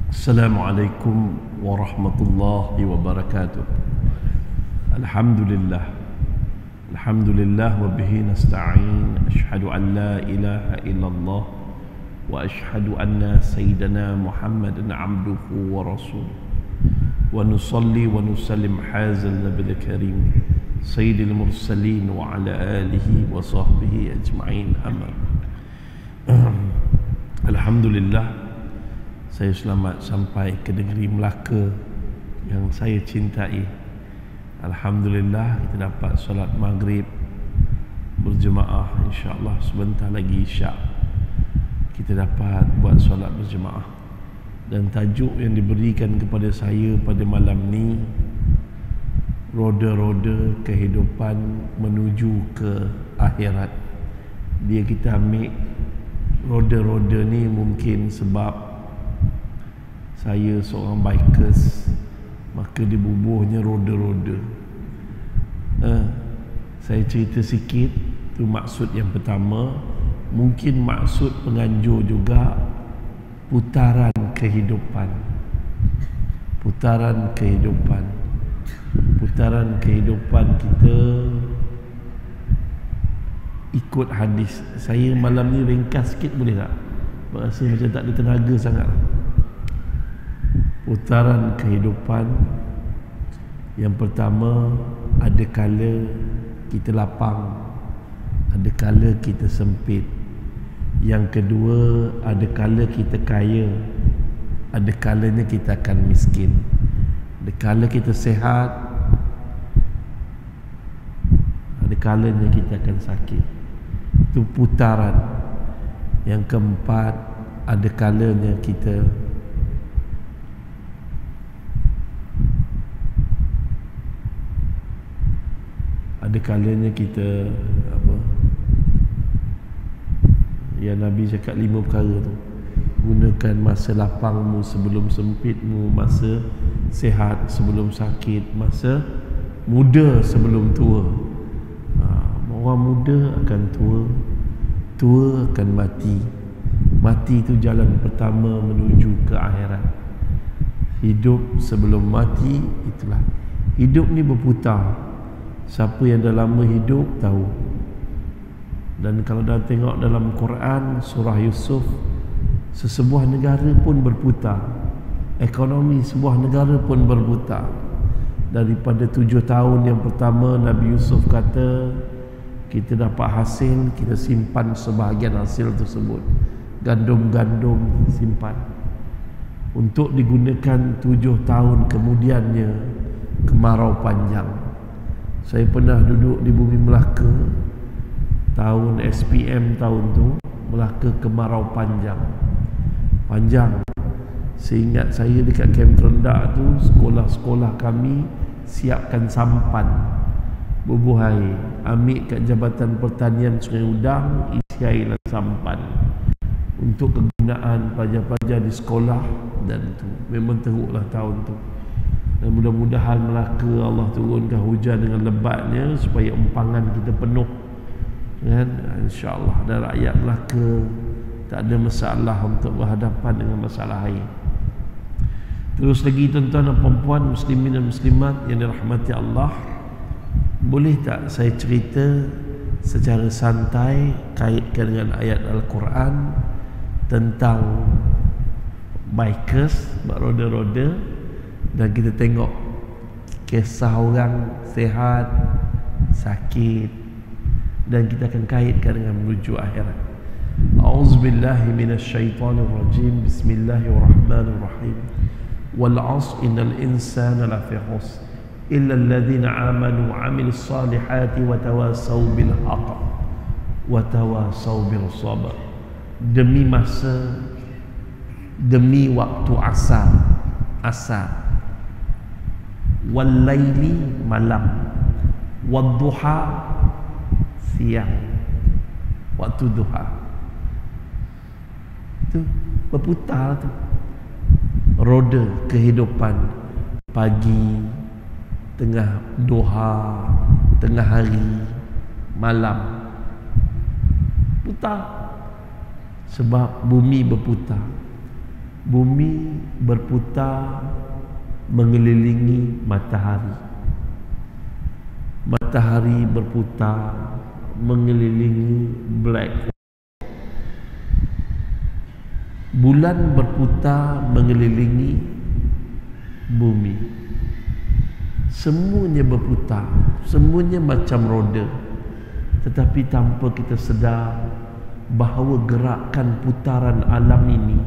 Assalamualaikum warahmatullahi wabarakatuh. Alhamdulillah. Alhamdulillah wa bihi nasta'in. Asyhadu an la ilaha illallah wa asyhadu anna sayyidana Muhammadan abduhu wa rasuluh. Wa nusalli wa nusallim hazal nabil karim sayyidil mursalin wa ala alihi wa sahbihi ajma'in. Amin. Alhamdulillah, saya selamat sampai ke negeri Melaka yang saya cintai. Alhamdulillah, kita dapat solat maghrib berjemaah. InsyaAllah sebentar lagi isyak kita dapat buat solat berjemaah. Dan tajuk yang diberikan kepada saya pada malam ni, roda-roda kehidupan menuju ke akhirat. Dia kita ambil roda-roda ni mungkin sebab saya seorang bikers, maka dibubuhnya roda-roda. Saya cerita sikit, tu maksud yang pertama. Mungkin maksud penganjur juga putaran kehidupan. Putaran kehidupan. Putaran kehidupan kita ikut hadis. Saya malam ni ringkas sikit boleh tak? Rasa macam tak ada tenaga sangat. Putaran kehidupan. Yang pertama, ada kala kita lapang, ada kala kita sempit. Yang kedua, ada kala kita kaya, ada kalanya kita akan miskin. Ada kala kita sehat, ada kalanya kita akan sakit. Itu putaran. Yang keempat, ada kalanya kita apa? Ya, Nabi cakap 5 perkara tu. Gunakan masa lapangmu sebelum sempitmu, masa sehat sebelum sakit, masa muda sebelum tua. Orang muda akan tua, tua akan mati. Mati itu jalan pertama menuju ke akhirat. Hidup sebelum mati, itulah. Hidup ni berputar. Siapa yang dah lama hidup tahu. Dan kalau dah tengok dalam Quran surah Yusuf, sesebuah negara pun berputar. Ekonomi sebuah negara pun berputar. Daripada 7 tahun yang pertama, Nabi Yusuf kata kita dapat hasil, kita simpan sebahagian hasil tersebut. Gandum-gandum simpan untuk digunakan 7 tahun kemudiannya kemarau panjang. Saya pernah duduk di bumi Melaka tahun SPM tahun tu. Melaka kemarau panjang. Seingat saya dekat Kem Terendak tu, sekolah-sekolah kami siapkan sampan bubuh air, ambil kat Jabatan Pertanian Sungai Udang, isi air dalam sampan untuk kegunaan pelajar-pelajar di sekolah. Dan tu memang teruklah tahun tu. Dan mudah-mudahan Melaka Allah turunkan hujan dengan lebatnya supaya empangan kita penuh, kan? InsyaAllah. Dan rakyat Melaka tak ada masalah untuk berhadapan dengan masalah air. Terus lagi, tuan-tuan dan puan-puan, muslimin dan muslimat yang dirahmati Allah, boleh tak saya cerita secara santai kaitkan dengan ayat Al-Quran tentang bikers, roda-roda, dan kita tengok kisah orang sehat, sakit, dan kita akan kaitkan dengan menuju akhirat. A'udzubillahi minasyaitonirrajim. Bismillahirrahmanirrahim. Wal 'asr innal insana lafi khusr illa alladhina amanu wa 'amilus salihati wa tawassaw bil haqq wa tawassaw bis sabr. Demi masa, demi waktu asar, wal laili malam, wad duha siang, waktu duha. Itu berputar tu roda kehidupan. Pagi, tengah duha, tengah hari, malam, putar. Sebab bumi berputar. Bumi berputar mengelilingi matahari. Matahari berputar mengelilingi black hole. Bulan berputar mengelilingi bumi. Semuanya berputar, semuanya macam roda. Tetapi tanpa kita sedar bahawa gerakan putaran alam ini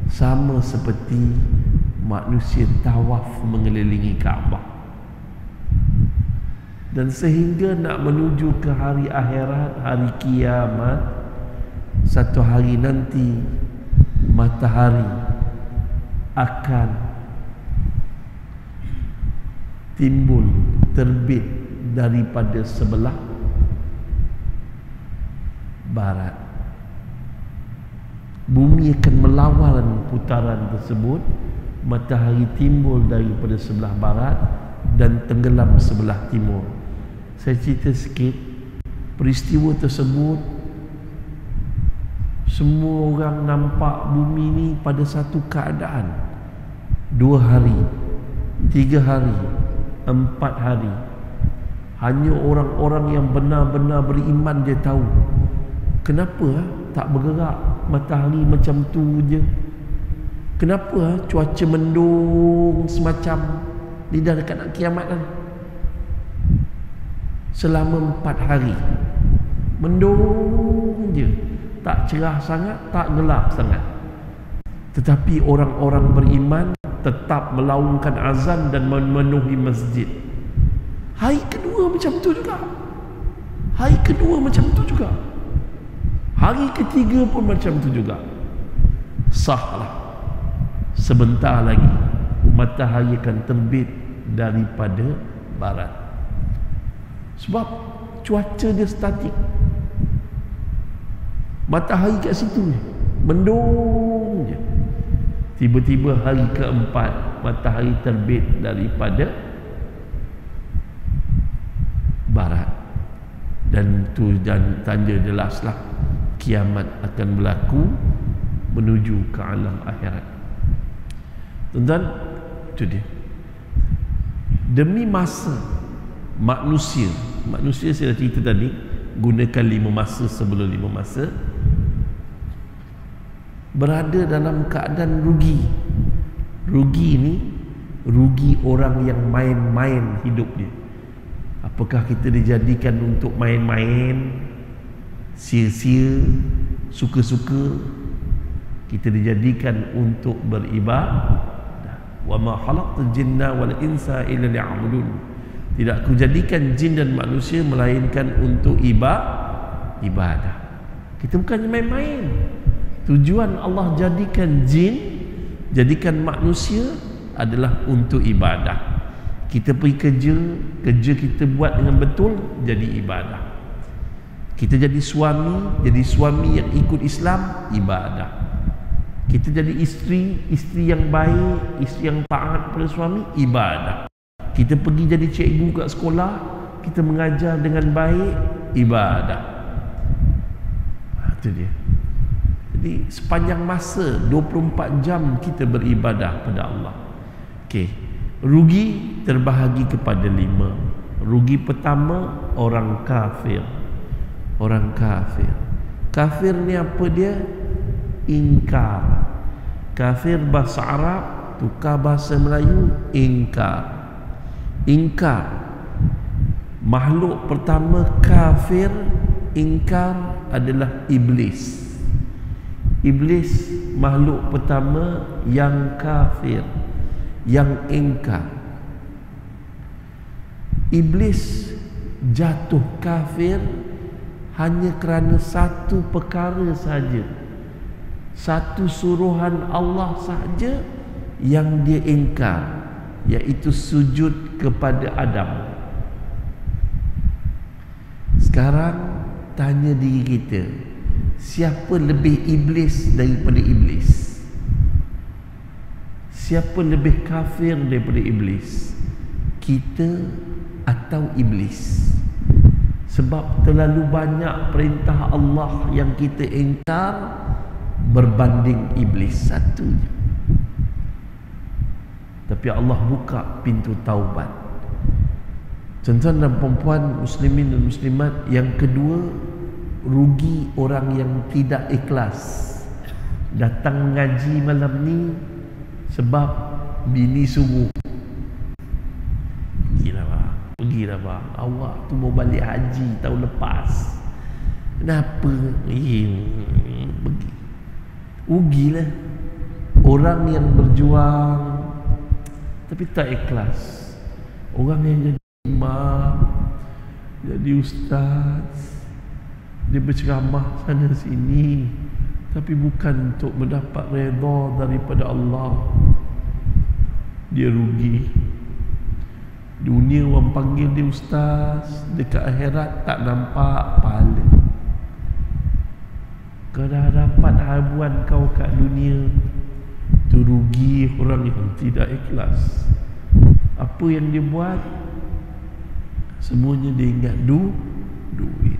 sama seperti manusia tawaf mengelilingi Kaabah. Dan sehingga nak menuju ke hari akhirat, hari kiamat, satu hari nanti matahari akan timbul, terbit daripada sebelah barat. Bumi akan melawan putaran tersebut. Matahari timbul daripada sebelah barat dan tenggelam sebelah timur. Saya cerita sikit peristiwa tersebut. Semua orang nampak bumi ni pada satu keadaan. 2 hari, 3 hari, 4 hari. Hanya orang-orang yang benar-benar beriman dia tahu. Kenapa tak bergerak matahari macam tu je? Kenapa cuaca mendung semacam ni dah dekat nak kiamat kan? Selama 4 hari mendung je, tak cerah sangat, tak gelap sangat. Tetapi orang-orang beriman tetap melaungkan azan dan memenuhi masjid. Hari kedua macam tu juga. Hari kedua macam tu juga. Hari ketiga pun macam tu juga. Sahlah. Sebentar lagi matahari akan terbit daripada barat. Sebab cuaca dia statik. Matahari kat situ je, mendung je. Tiba-tiba hari keempat matahari terbit daripada barat. Dan tu dan tanda jelaslah kiamat akan berlaku menuju ke alam akhirat. Tuan-tuan, itu dia. Demi masa manusia saya dah cerita tadi, gunakan 5 masa sebelum 5 masa, berada dalam keadaan rugi. Rugi ni, rugi orang yang main-main hidup dia. Apakah kita dijadikan untuk main-main, sia-sia, suka-suka? Kita dijadikan untuk beribadah. Wa ma khalaqtul jinna wal insa illa liya'budun. Tidak aku jadikan jin dan manusia melainkan untuk ibadah. Kita bukannya main-main. Tujuan Allah jadikan jin, jadikan manusia adalah untuk ibadah. Kita pergi kerja, kerja kita buat dengan betul, jadi ibadah. Kita jadi suami yang ikut Islam, ibadah. Kita jadi isteri yang baik, isteri yang taat pada suami, ibadah. Kita pergi jadi cikgu kat sekolah, kita mengajar dengan baik, ibadah. Itu dia. Jadi sepanjang masa 24 jam kita beribadah pada Allah. Okey. Rugi terbahagi kepada 5. Rugi pertama, orang kafir. Orang kafir. Kafir ni apa dia? Ingkar. Kafir bahasa Arab, tukar bahasa Melayu, ingkar. Ingkar. Makhluk pertama kafir, ingkar adalah iblis. Iblis makhluk pertama yang kafir, yang ingkar. Iblis jatuh kafir hanya kerana satu perkara saja, satu suruhan Allah sahaja yang dia ingkar, iaitu sujud kepada Adam. Sekarang tanya diri kita, siapa lebih iblis daripada iblis? Siapa lebih kafir daripada iblis? Kita atau iblis? Sebab terlalu banyak perintah Allah yang kita ingkar, berbanding iblis, satu je. Tapi Allah buka pintu taubat. Tuan-tuan dan perempuan, muslimin dan muslimat, yang kedua, rugi orang yang tidak ikhlas datang ngaji malam ni sebab bini suruh. Pergilah bang, awak tu mau balik haji tahun lepas, kenapa pergi? Rugilah orang yang berjuang tapi tak ikhlas. Orang yang jadi imam, jadi ustaz, dia berceramah sana sini tapi bukan untuk mendapat redha daripada Allah, dia rugi. Dunia orang panggil dia ustaz, dekat akhirat tak nampak pahala. Kau dah dapat habuan kau kat dunia, tu rugi orang yang tidak ikhlas. Apa yang dia buat, semuanya dia ingat duit.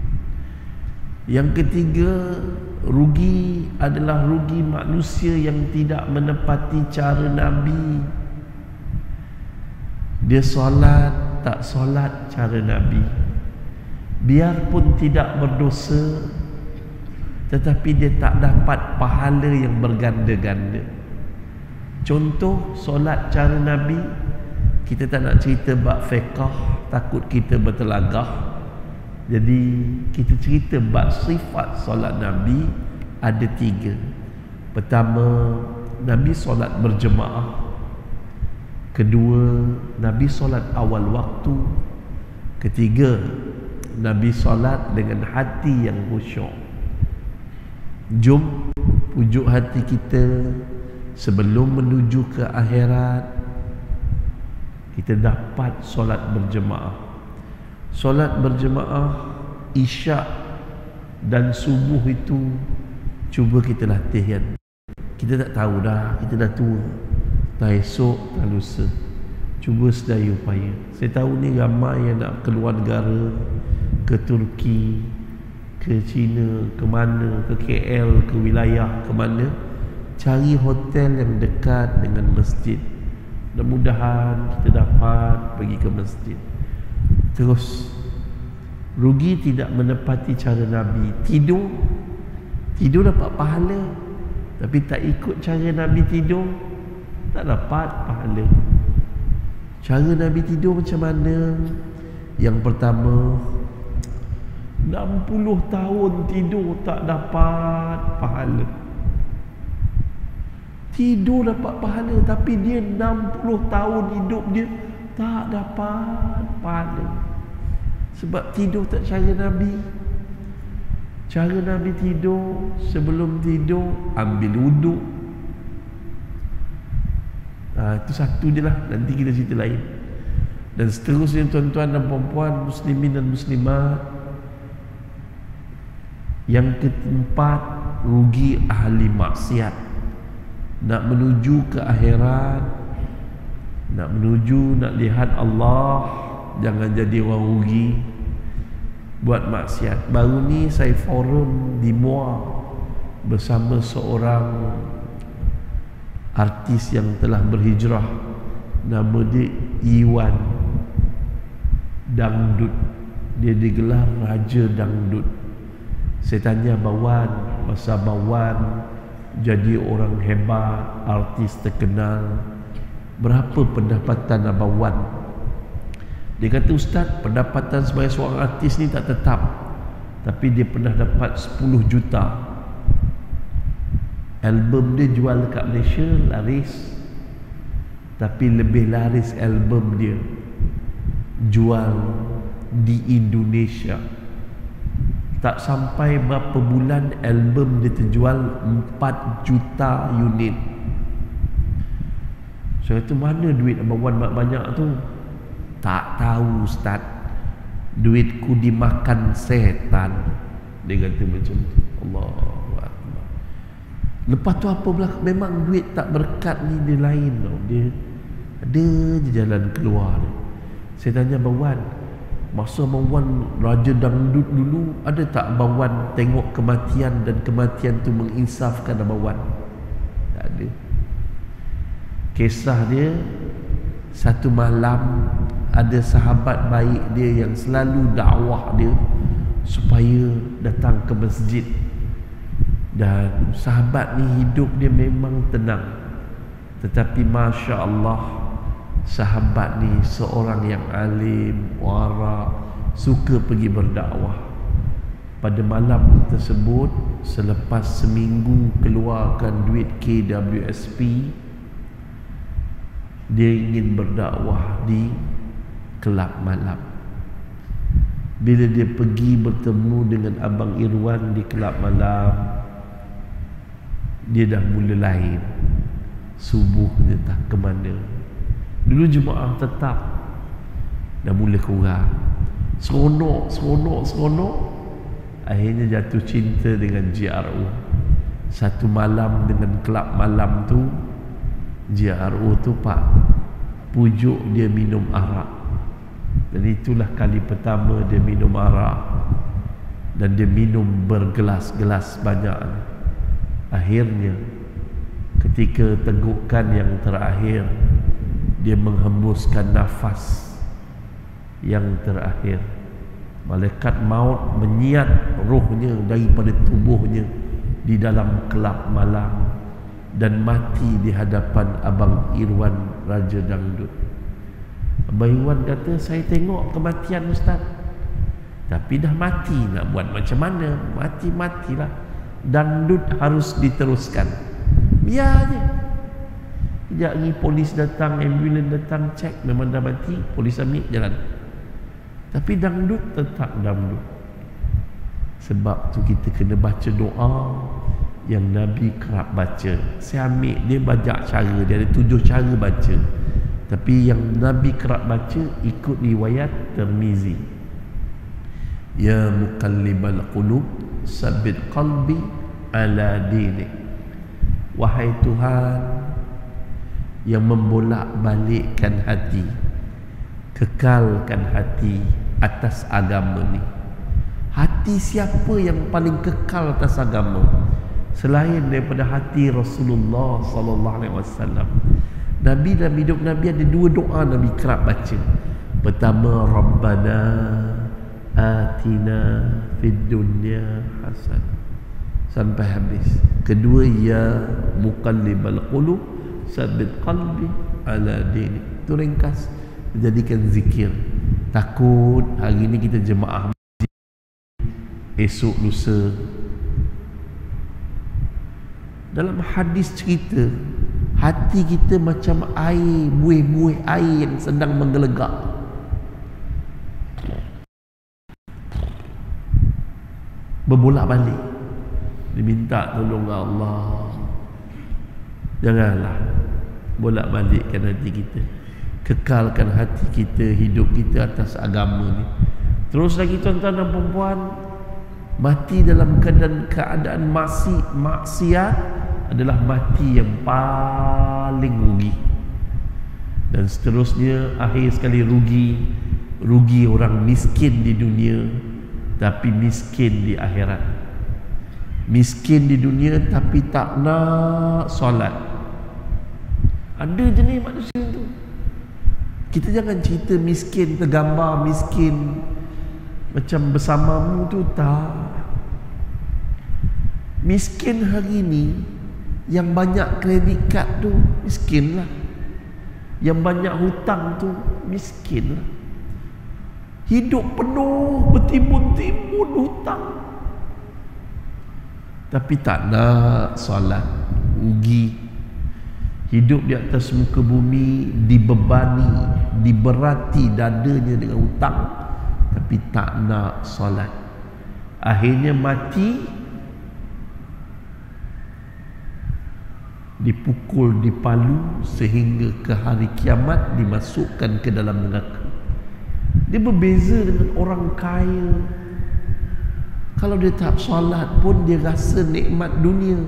Yang ketiga, rugi adalah rugi manusia yang tidak menepati cara Nabi. Dia solat, tak solat cara Nabi. Biarpun tidak berdosa, tetapi dia tak dapat pahala yang berganda-ganda. Contoh, solat cara Nabi, kita tak nak cerita bab fiqh, takut kita bertelagah. Jadi kita cerita bab sifat solat Nabi ada 3. Pertama, Nabi solat berjemaah. Kedua, Nabi solat awal waktu. Ketiga, Nabi solat dengan hati yang khusyuk. Jom pujuk hati kita sebelum menuju ke akhirat, kita dapat solat berjemaah. Solat berjemaah isyak dan subuh itu cuba kita latihan. Kita tak tahu dah, kita dah tua, tak esok, tak lusa. Cuba sedaya upaya. Saya tahu ni ramai yang nak keluar negara, ke Turki, ke China, ke mana, ke KL, ke wilayah, ke mana, cari hotel yang dekat dengan masjid. Mudah-mudahan kita dapat pergi ke masjid. Terus, rugi tidak menepati cara Nabi. Tidur dapat pahala, tapi tak ikut cara Nabi tidur, tak dapat pahala. Cara Nabi tidur macam mana? Yang pertama, 60 tahun tidur tak dapat pahala. Tidur dapat pahala, tapi dia 60 tahun hidup dia tak dapat pahala. Sebab tidur tak cara Nabi. Cara Nabi tidur, sebelum tidur ambil wuduk. Itu satu je lah, nanti kita cerita lain. Dan seterusnya tuan-tuan dan puan-puan, muslimin dan muslimat. Yang keempat, rugi ahli maksiat. Nak menuju ke akhirat, nak lihat Allah, jangan jadi orang rugi buat maksiat. Baru ni saya forum di Muar bersama seorang artis yang telah berhijrah, nama dia Iwan Dangdut. Dia digelar Raja Dangdut. Saya tanya Bawan, masa Bawan jadi orang hebat, artis terkenal, berapa pendapatan Abang Wan? Dia kata, Ustaz, pendapatan sebagai seorang artis ni tak tetap, tapi dia pernah dapat 10 juta. Album dia jual dekat Malaysia laris, tapi lebih laris album dia jual di Indonesia. Tak sampai berapa bulan album dia terjual 4 juta unit. Saya kata, mana duit Abang Wan banyak tu? Tak tahu Ustaz, duitku dimakan setan. Dia kata macam tu. Allahu Akbar. Lepas tu apa pula? Memang duit tak berkat ni dia lain tau. Dia ada je jalan keluar dia. Saya tanya Abang Wan, Masa Abang Wan raja dangdut dulu, ada tak Abang Wan tengok kematian dan kematian tu menginsafkan Abang Wan? Tak ada. Kisah dia, satu malam ada sahabat baik dia yang selalu dakwah dia supaya datang ke masjid. Dan sahabat ni hidup dia memang tenang, tetapi Masya Allah, sahabat ni seorang yang alim, wara, suka pergi berdakwah. Pada malam tersebut, selepas seminggu keluarkan duit KWSP, dia ingin berdakwah di kelab malam. Bila dia pergi bertemu dengan Abang Irwan di kelab malam, dia dah mula lain. Subuh dia tak ke mana. Dulu jemaah tetap dah mula kurang. Seronok. Akhirnya jatuh cinta dengan JRO. Satu malam dengan kelab malam tu, JRO tu pak pujuk dia minum arak. Dan itulah kali pertama dia minum arak. Dan dia minum bergelas-gelas banyak. Akhirnya ketika tegukan yang terakhir, dia menghembuskan nafas yang terakhir. Malaikat maut menyiat rohnya daripada tubuhnya di dalam kelab malam dan mati di hadapan Abang Irwan Raja Dangdut. Abang Irwan kata, saya tengok kematian Ustaz, tapi dah mati, nak buat macam mana? Matilah. Dangdut harus diteruskan. Biar je. Sekejap lagi polis datang, ambulans datang, cek memang dah mati, polis ambil jalan. Tapi dangdut tetap dangdut. Sebab tu kita kena baca doa yang Nabi kerap baca. Saya ambil dia banyak cara, dia ada 7 cara baca. Tapi yang Nabi kerap baca ikut riwayat Tirmizi. Ya muqallibal qulub, sabbit qalbi ala dinik. Wahai Tuhan yang membolak-balikkan hati, kekalkan hati atas agama ni. Hati siapa yang paling kekal atas agama selain daripada hati Rasulullah sallallahu alaihi wasallam? Nabi dalam hidup Nabi ada 2 doa Nabi kerap baca. Pertama, Rabbana atina fid dunya hasanah, sampai habis. Kedua, ya muqallibal qulub, sabbit qalbi ala dinik. Itu ringkas, jadikan zikir. Takut hari ni kita jemaah masjid, esok lusa. Dalam hadis cerita, hati kita macam air, buih-buih air yang sedang menggelegak. Berbolak-balik. Diminta tolong Allah, janganlah bolak-balikkan hati kita. Kekalkan hati kita, hidup kita atas agama ni. Terus lagi tuan-tuan dan puan-puan, mati dalam keadaan maksiat adalah mati yang paling rugi. Dan seterusnya, akhir sekali rugi orang miskin di dunia, tapi miskin di akhirat. Miskin di dunia tapi tak nak solat. Ada jenis manusia tu. Kita jangan cerita miskin, tergambar miskin macam bersamamu tu, tak. Miskin hari ni, yang banyak kredit kad tu miskin lah. Yang banyak hutang tu miskin lah. Hidup penuh bertimbun-timbun hutang, tapi tak nak solat. Rugi. Hidup di atas muka bumi, dibebani, diberati dadanya dengan hutang, tapi tak nak solat. Akhirnya mati, dipukul, dipalu, sehingga ke hari kiamat dimasukkan ke dalam neraka. Dia berbeza dengan orang kaya. Kalau dia tak solat pun dia rasa nikmat dunia.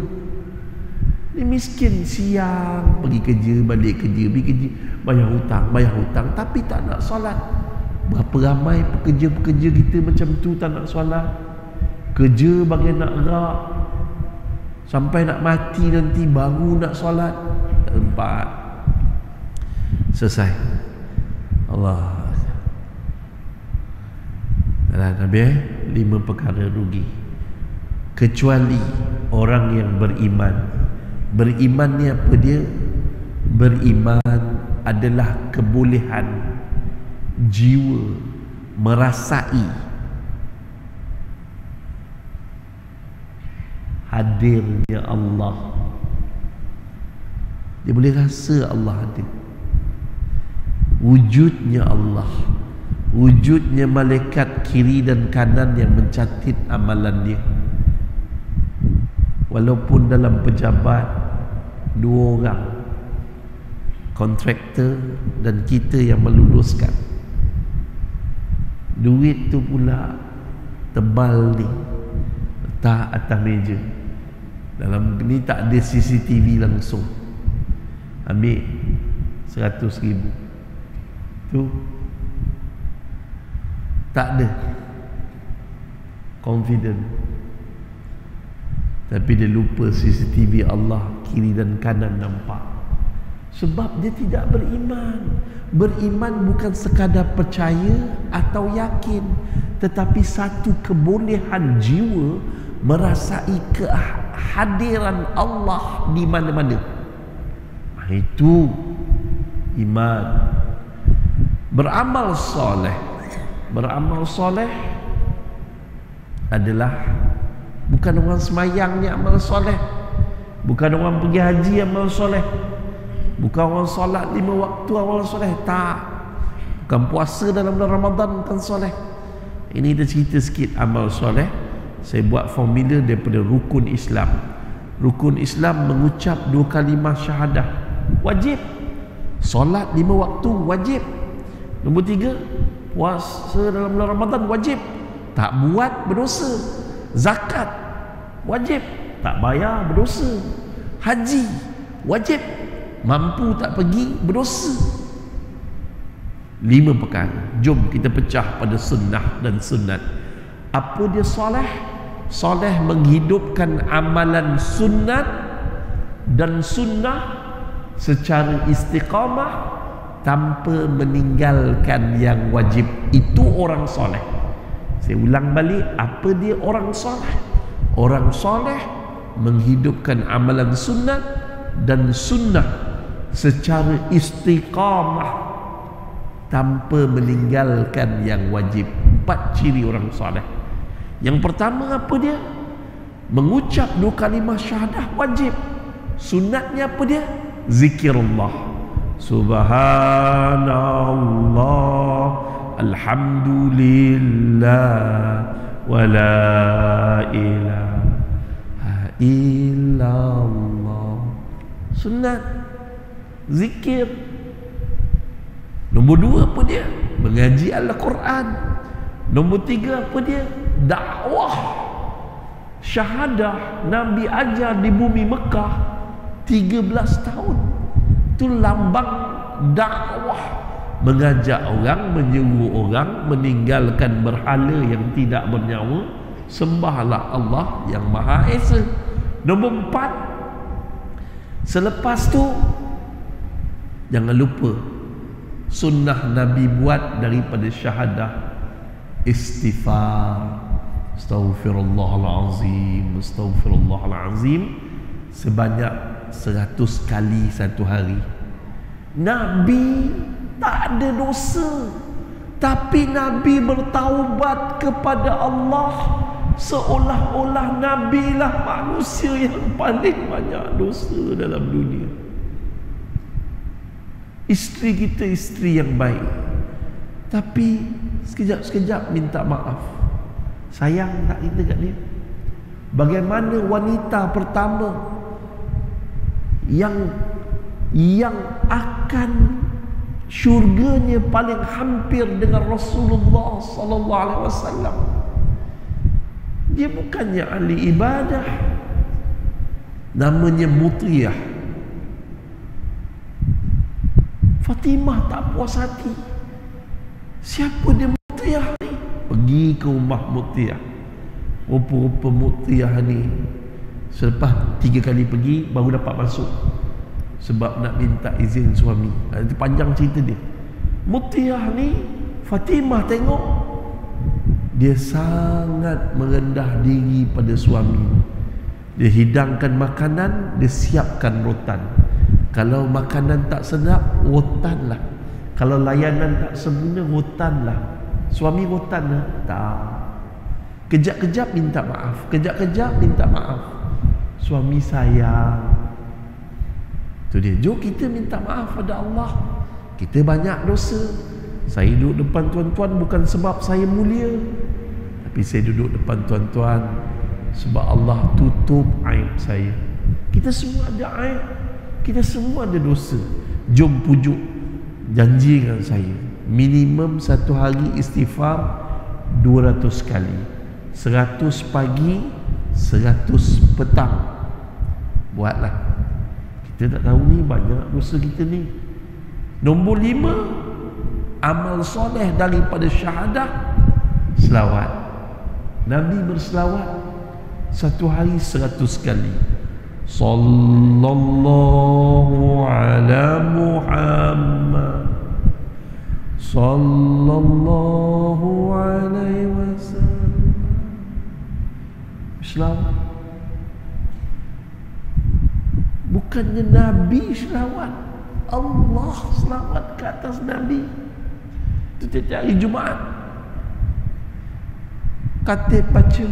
Dia miskin, siang pergi kerja, balik kerja, pergi kerja, bayar hutang, tapi tak nak solat. Berapa ramai pekerja-pekerja kita macam tu tak nak solat, kerja bagai nak gerak, sampai nak mati nanti baru nak solat. Tak sempat. Selesai. Allah. Dalam Nabi 5 perkara rugi, kecuali orang yang beriman. Beriman ni apa dia? Beriman adalah kebolehan jiwa merasai hadirnya Allah. Dia boleh rasa Allah hadir, wujudnya Allah, wujudnya malaikat kiri dan kanan yang mencatat amalan dia. Walaupun dalam pejabat 2 orang, kontraktor dan kita yang meluluskan, duit tu pula tebal ni, letak atas meja. Dalam ni tak ada CCTV langsung. Ambil 100,000 tu, tak ada confident, tapi dia lupa CCTV Allah kiri dan kanan nampak. Sebab dia tidak beriman. Beriman bukan sekadar percaya atau yakin, tetapi satu kebolehan jiwa merasai kehadiran Allah di mana-mana. Itu iman. Beramal soleh. Beramal soleh adalah bukan orang semayang ni amal soleh, bukan orang pergi haji amal soleh, bukan orang solat 5 waktu amal soleh, tak. Bukan puasa dalam bulan Ramadan bukan soleh. Ini kita cerita sikit amal soleh. Saya buat formula daripada rukun Islam. Rukun Islam mengucap 2 kalimah syahadah, wajib. Solat 5 waktu, wajib. Nombor 3, puasa dalam bulan Ramadan, wajib. Tak buat, berdosa. Zakat, wajib. Tak bayar, berdosa. Haji, wajib. Mampu tak pergi, berdosa. 5 perkara. Jom kita pecah pada sunnah dan sunat. Apa dia soleh? Soleh menghidupkan amalan sunat dan sunnah secara istiqamah tanpa meninggalkan yang wajib. Itu orang soleh. Saya ulang balik, apa dia orang soleh? Orang soleh menghidupkan amalan sunat dan sunnah secara istiqamah tanpa meninggalkan yang wajib. 4 ciri orang soleh. Yang pertama apa dia? Mengucap 2 kalimah syahadah, wajib. Sunatnya apa dia? Zikirullah. Subhanallah, alhamdulillah, wa la ilaha illallah. Sunat, zikir. Nombor 2 apa dia? Mengaji Al-Quran. Nombor 3 apa dia? Dakwah. Syahadah Nabi ajar di bumi Mekah 13 tahun. Itu lambang dakwah. Mengajak orang, menyeru orang meninggalkan berhala yang tidak bernyawa, sembahlah Allah yang Maha Esa. Nombor 4, selepas tu jangan lupa sunnah Nabi buat daripada syahadah, istighfar, astaghfirullahalazim, astaghfirullahalazim sebanyak 100 kali satu hari. Nabi tak ada dosa, tapi Nabi bertaubat kepada Allah seolah-olah Nabi lah manusia yang paling banyak dosa dalam dunia. Isteri kita isteri yang baik, tapi sekejap-sekejap minta maaf. Sayang tak kita kat dia? Bagaimana wanita pertama yang akan syurganya paling hampir dengan Rasulullah sallallahu alaihi wasallam? Dia bukannya ahli ibadah, namanya Mutriyah. Fatimah tak puas hati. Siapa dia Mutiyah ni? Pergi ke rumah Mutiyah. Rupa-rupa Mutiyah ni selepas 3 kali pergi baru dapat masuk, sebab nak minta izin suami. Itu panjang cerita dia. Mutiyah ni, Fatimah tengok dia sangat merendah diri pada suami. Dia hidangkan makanan, dia siapkan rotan. Kalau makanan tak sedap, rotan lah. Kalau layanan tak sempurna, rotan lah. Suami rotan lah? Tak. Kejap-kejap minta maaf, kejap-kejap minta maaf. Suami sayang. Itu dia. Jom kita minta maaf pada Allah. Kita banyak dosa. Saya duduk depan tuan-tuan bukan sebab saya mulia, tapi saya duduk depan tuan-tuan sebab Allah tutup aib saya. Kita semua ada aib, kita semua ada dosa. Jom pujuk, janji dengan saya, minimum satu hari istighfar 200 kali, 100 pagi, 100 petang. Buatlah. Kita tak tahu ni banyak dosa kita ni. Nombor 5, amal soleh daripada syahadah, selawat. Nabi berselawat satu hari 100 kali. Sallallahu ala Muhammad, sallallahu alaihi wasallam. Selawat. Bukannya Nabi selawat, Allah selawat ke atas Nabi. Itu tiap hari Jumaat Katib baca.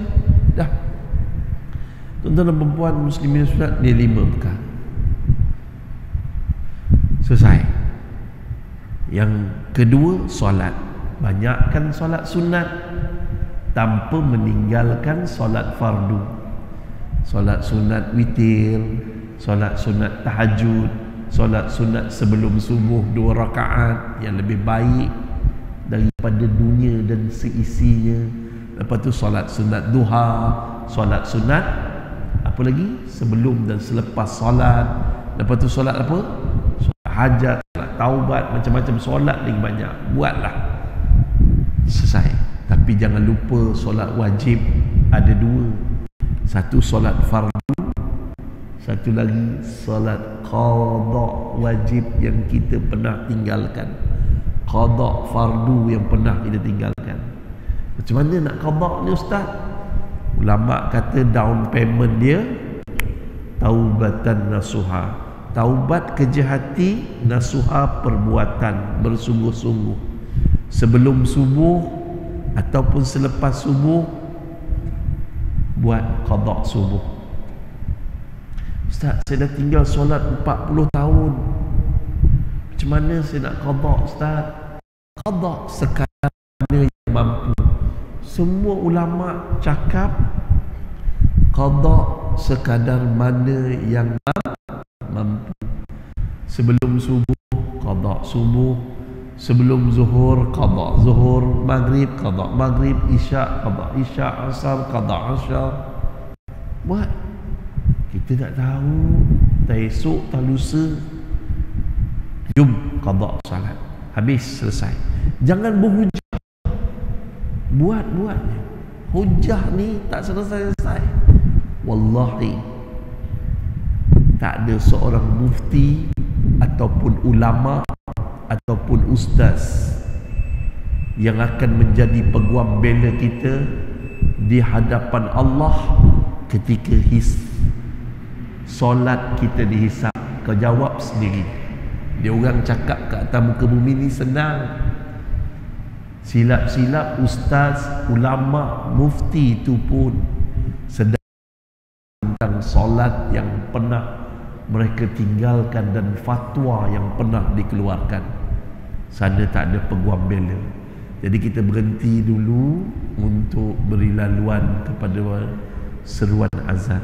Dah. Tuan-tuan dan perempuan muslimin sunat ni 5 perkara. Selesai. Yang kedua, solat. Banyakkan solat sunat tanpa meninggalkan solat fardu. Solat sunat witir, solat sunat tahajud, solat sunat sebelum subuh 2 rakaat yang lebih baik daripada dunia dan seisinya. Lepas tu solat sunat duha, solat sunat apa lagi? Sebelum dan selepas solat. Lepas tu solat apa? Solat hajat, solat taubat, macam-macam solat lagi banyak. Buatlah. Selesai. Tapi jangan lupa solat wajib ada 2. Satu solat fardu, satu lagi solat qada wajib yang kita pernah tinggalkan. Qada fardu yang pernah kita tinggalkan. Macam mana nak qada ni ustaz? Ulama kata down payment dia taubatan nasuha. Taubat kerja hati, nasuha perbuatan bersungguh-sungguh. Sebelum subuh ataupun selepas subuh buat qada subuh. Ustaz, saya dah tinggal solat 40 tahun. Macam mana saya nak qada ustaz? Qada sekadar mana yang mampu. Semua ulama cakap qada sekadar mana yang mampu. Sebelum subuh qada subuh, sebelum zuhur qada zuhur, maghrib qada maghrib, isyak qada isyak, asar qada asar. Buat. Kita tak tahu tak esok tak lusa. Jom qada salat. Habis, selesai. Jangan berhujah. Buat-buat. Hujah ni tak selesai-selesai. Wallahi tak ada seorang mufti ataupun ulama ataupun ustaz yang akan menjadi peguam bela kita di hadapan Allah ketika solat kita dihisap. Kau jawab sendiri. Dia orang cakap kat atas muka bumi ni senang. Silap-silap ustaz, ulama, mufti itu pun sedang tentang solat yang pernah mereka tinggalkan dan fatwa yang pernah dikeluarkan. Sana tak ada peguam bela. Jadi kita berhenti dulu untuk beri laluan kepada seruan azan.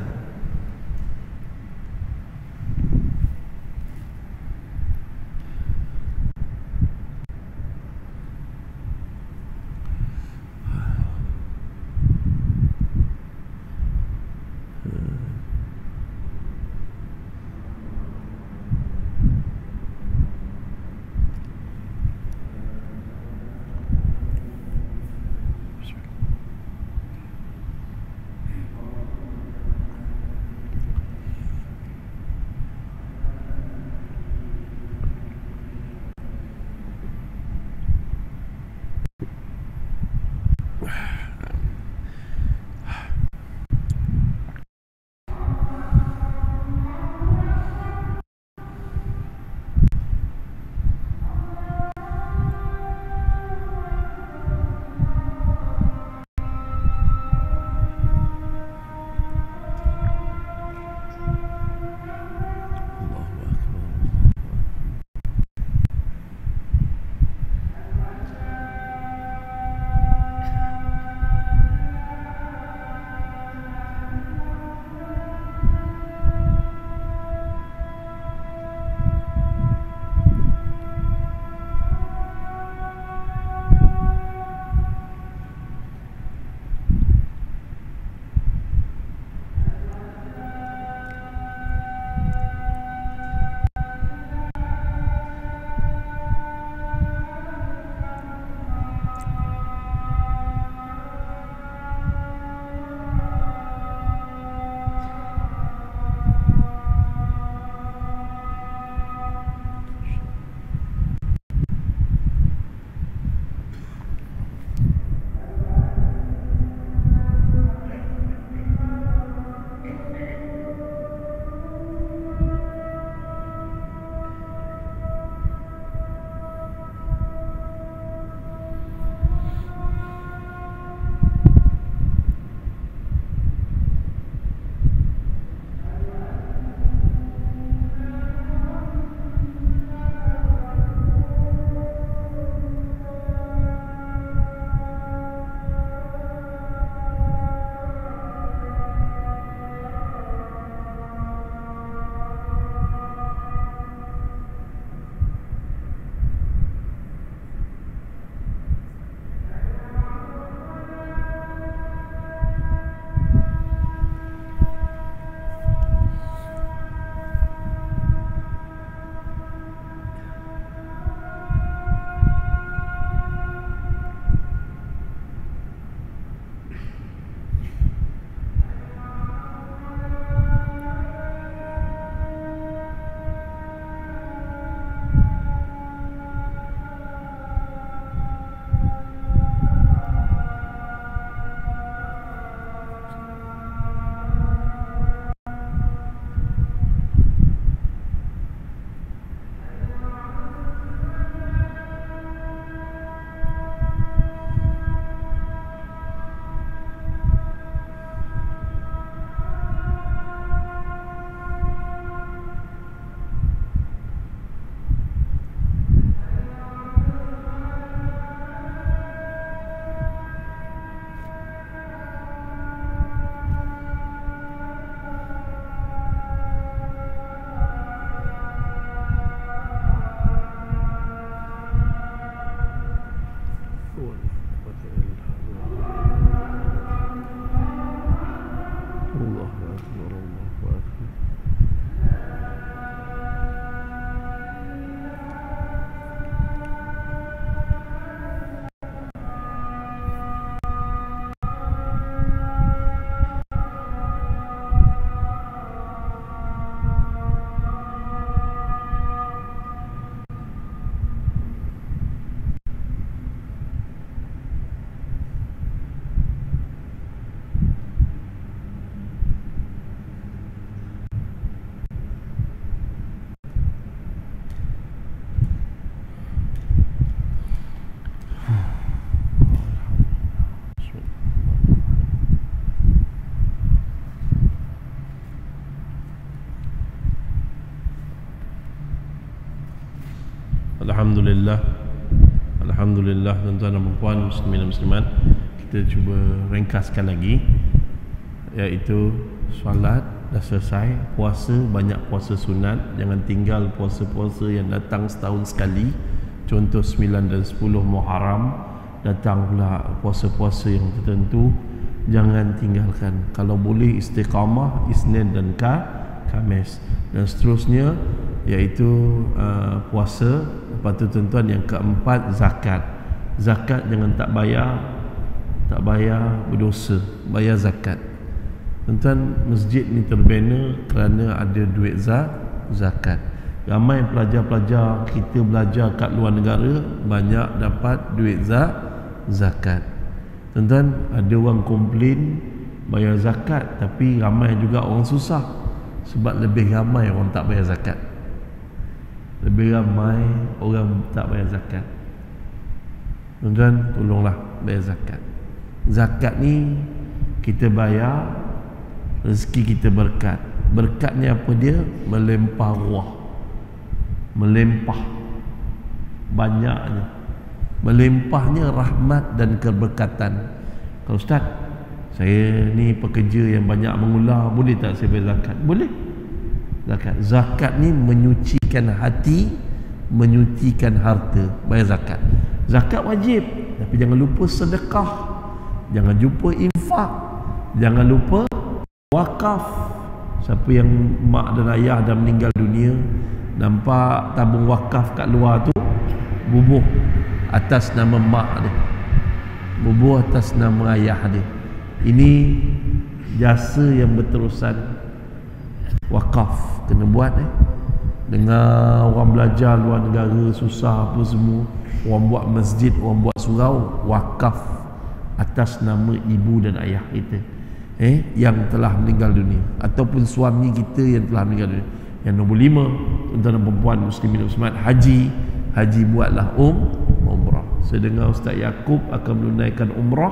Alhamdulillah, Alhamdulillah tuan-tuan dan puan, muslimin dan muslimat. Kita cuba ringkaskan lagi, iaitu solat dah selesai, puasa banyak puasa sunat, jangan tinggal puasa-puasa yang datang setahun sekali. Contoh 9 dan 10 Muharram, datang pula puasa-puasa yang tertentu, jangan tinggalkan. Kalau boleh istiqamah Isnin dan Khamis, dan seterusnya, iaitu puasa. Lepas tu tuan-tuan, yang keempat zakat. Zakat jangan tak bayar berdosa, bayar zakat. Tuan-tuan, masjid ni terbina kerana ada duit zakat. Ramai pelajar-pelajar kita belajar kat luar negara banyak dapat duit zakat. Tuan-tuan, ada orang komplain bayar zakat, tapi ramai juga orang susah. Sebab lebih ramai orang tak bayar zakat. Lebih ramai orang tak bayar zakat. Tuan-tuan, tolonglah bayar zakat. Zakat ni kita bayar, rezeki kita berkat. Berkatnya apa dia? Melimpah ruah. Melimpah banyaknya. Melimpahnya rahmat dan keberkatan. Kalau Ustaz, saya ni pekerja yang banyak mengular, boleh tak saya bayar zakat? Boleh. Zakat. Zakat ni menyucikan hati, menyucikan harta. Bayar zakat. Zakat wajib, tapi jangan lupa sedekah, jangan lupa infak, jangan lupa wakaf. Siapa yang mak dan ayah dah meninggal dunia, nampak tabung wakaf kat luar tu, bubuh atas nama mak dia, bubuh atas nama ayah dia. Ini jasa yang berterusan. Wakaf kena buat. Dengar orang belajar luar negara susah apa semua, orang buat masjid, orang buat surau, wakaf atas nama ibu dan ayah kita yang telah meninggal dunia, ataupun suami kita yang telah meninggal dunia. Yang nombor 5, tuan-tuan dan perempuan muslimin muslimat, haji buatlah umrah. Saya dengar Ustaz Yaakob akan menunaikan umrah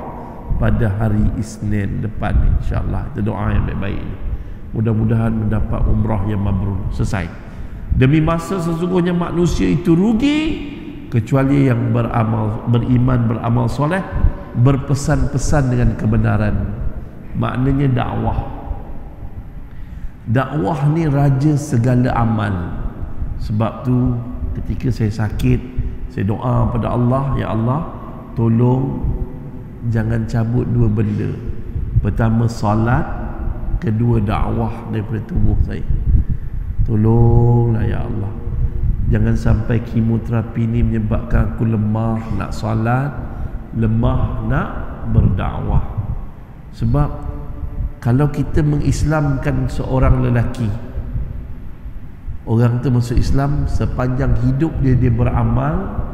pada hari Isnin depan, insya-Allah. Itu doa yang baik-baik. Mudah-mudahan mendapat umrah yang mabrur. Selesai. Demi masa sesungguhnya manusia itu rugi kecuali yang beriman, beramal soleh, berpesan-pesan dengan kebenaran. Maknanya dakwah. Dakwah ni raja segala amal. Sebab tu ketika saya sakit, saya doa pada Allah, ya Allah, tolong jangan cabut 2 benda. Pertama salat, kedua dakwah daripada tubuh saya. Tolonglah ya Allah, jangan sampai kemoterapi ni menyebabkan aku lemah nak salat, lemah nak berdakwah. Sebab kalau kita mengislamkan seorang lelaki, orang tu masuk Islam, sepanjang hidup dia beramal,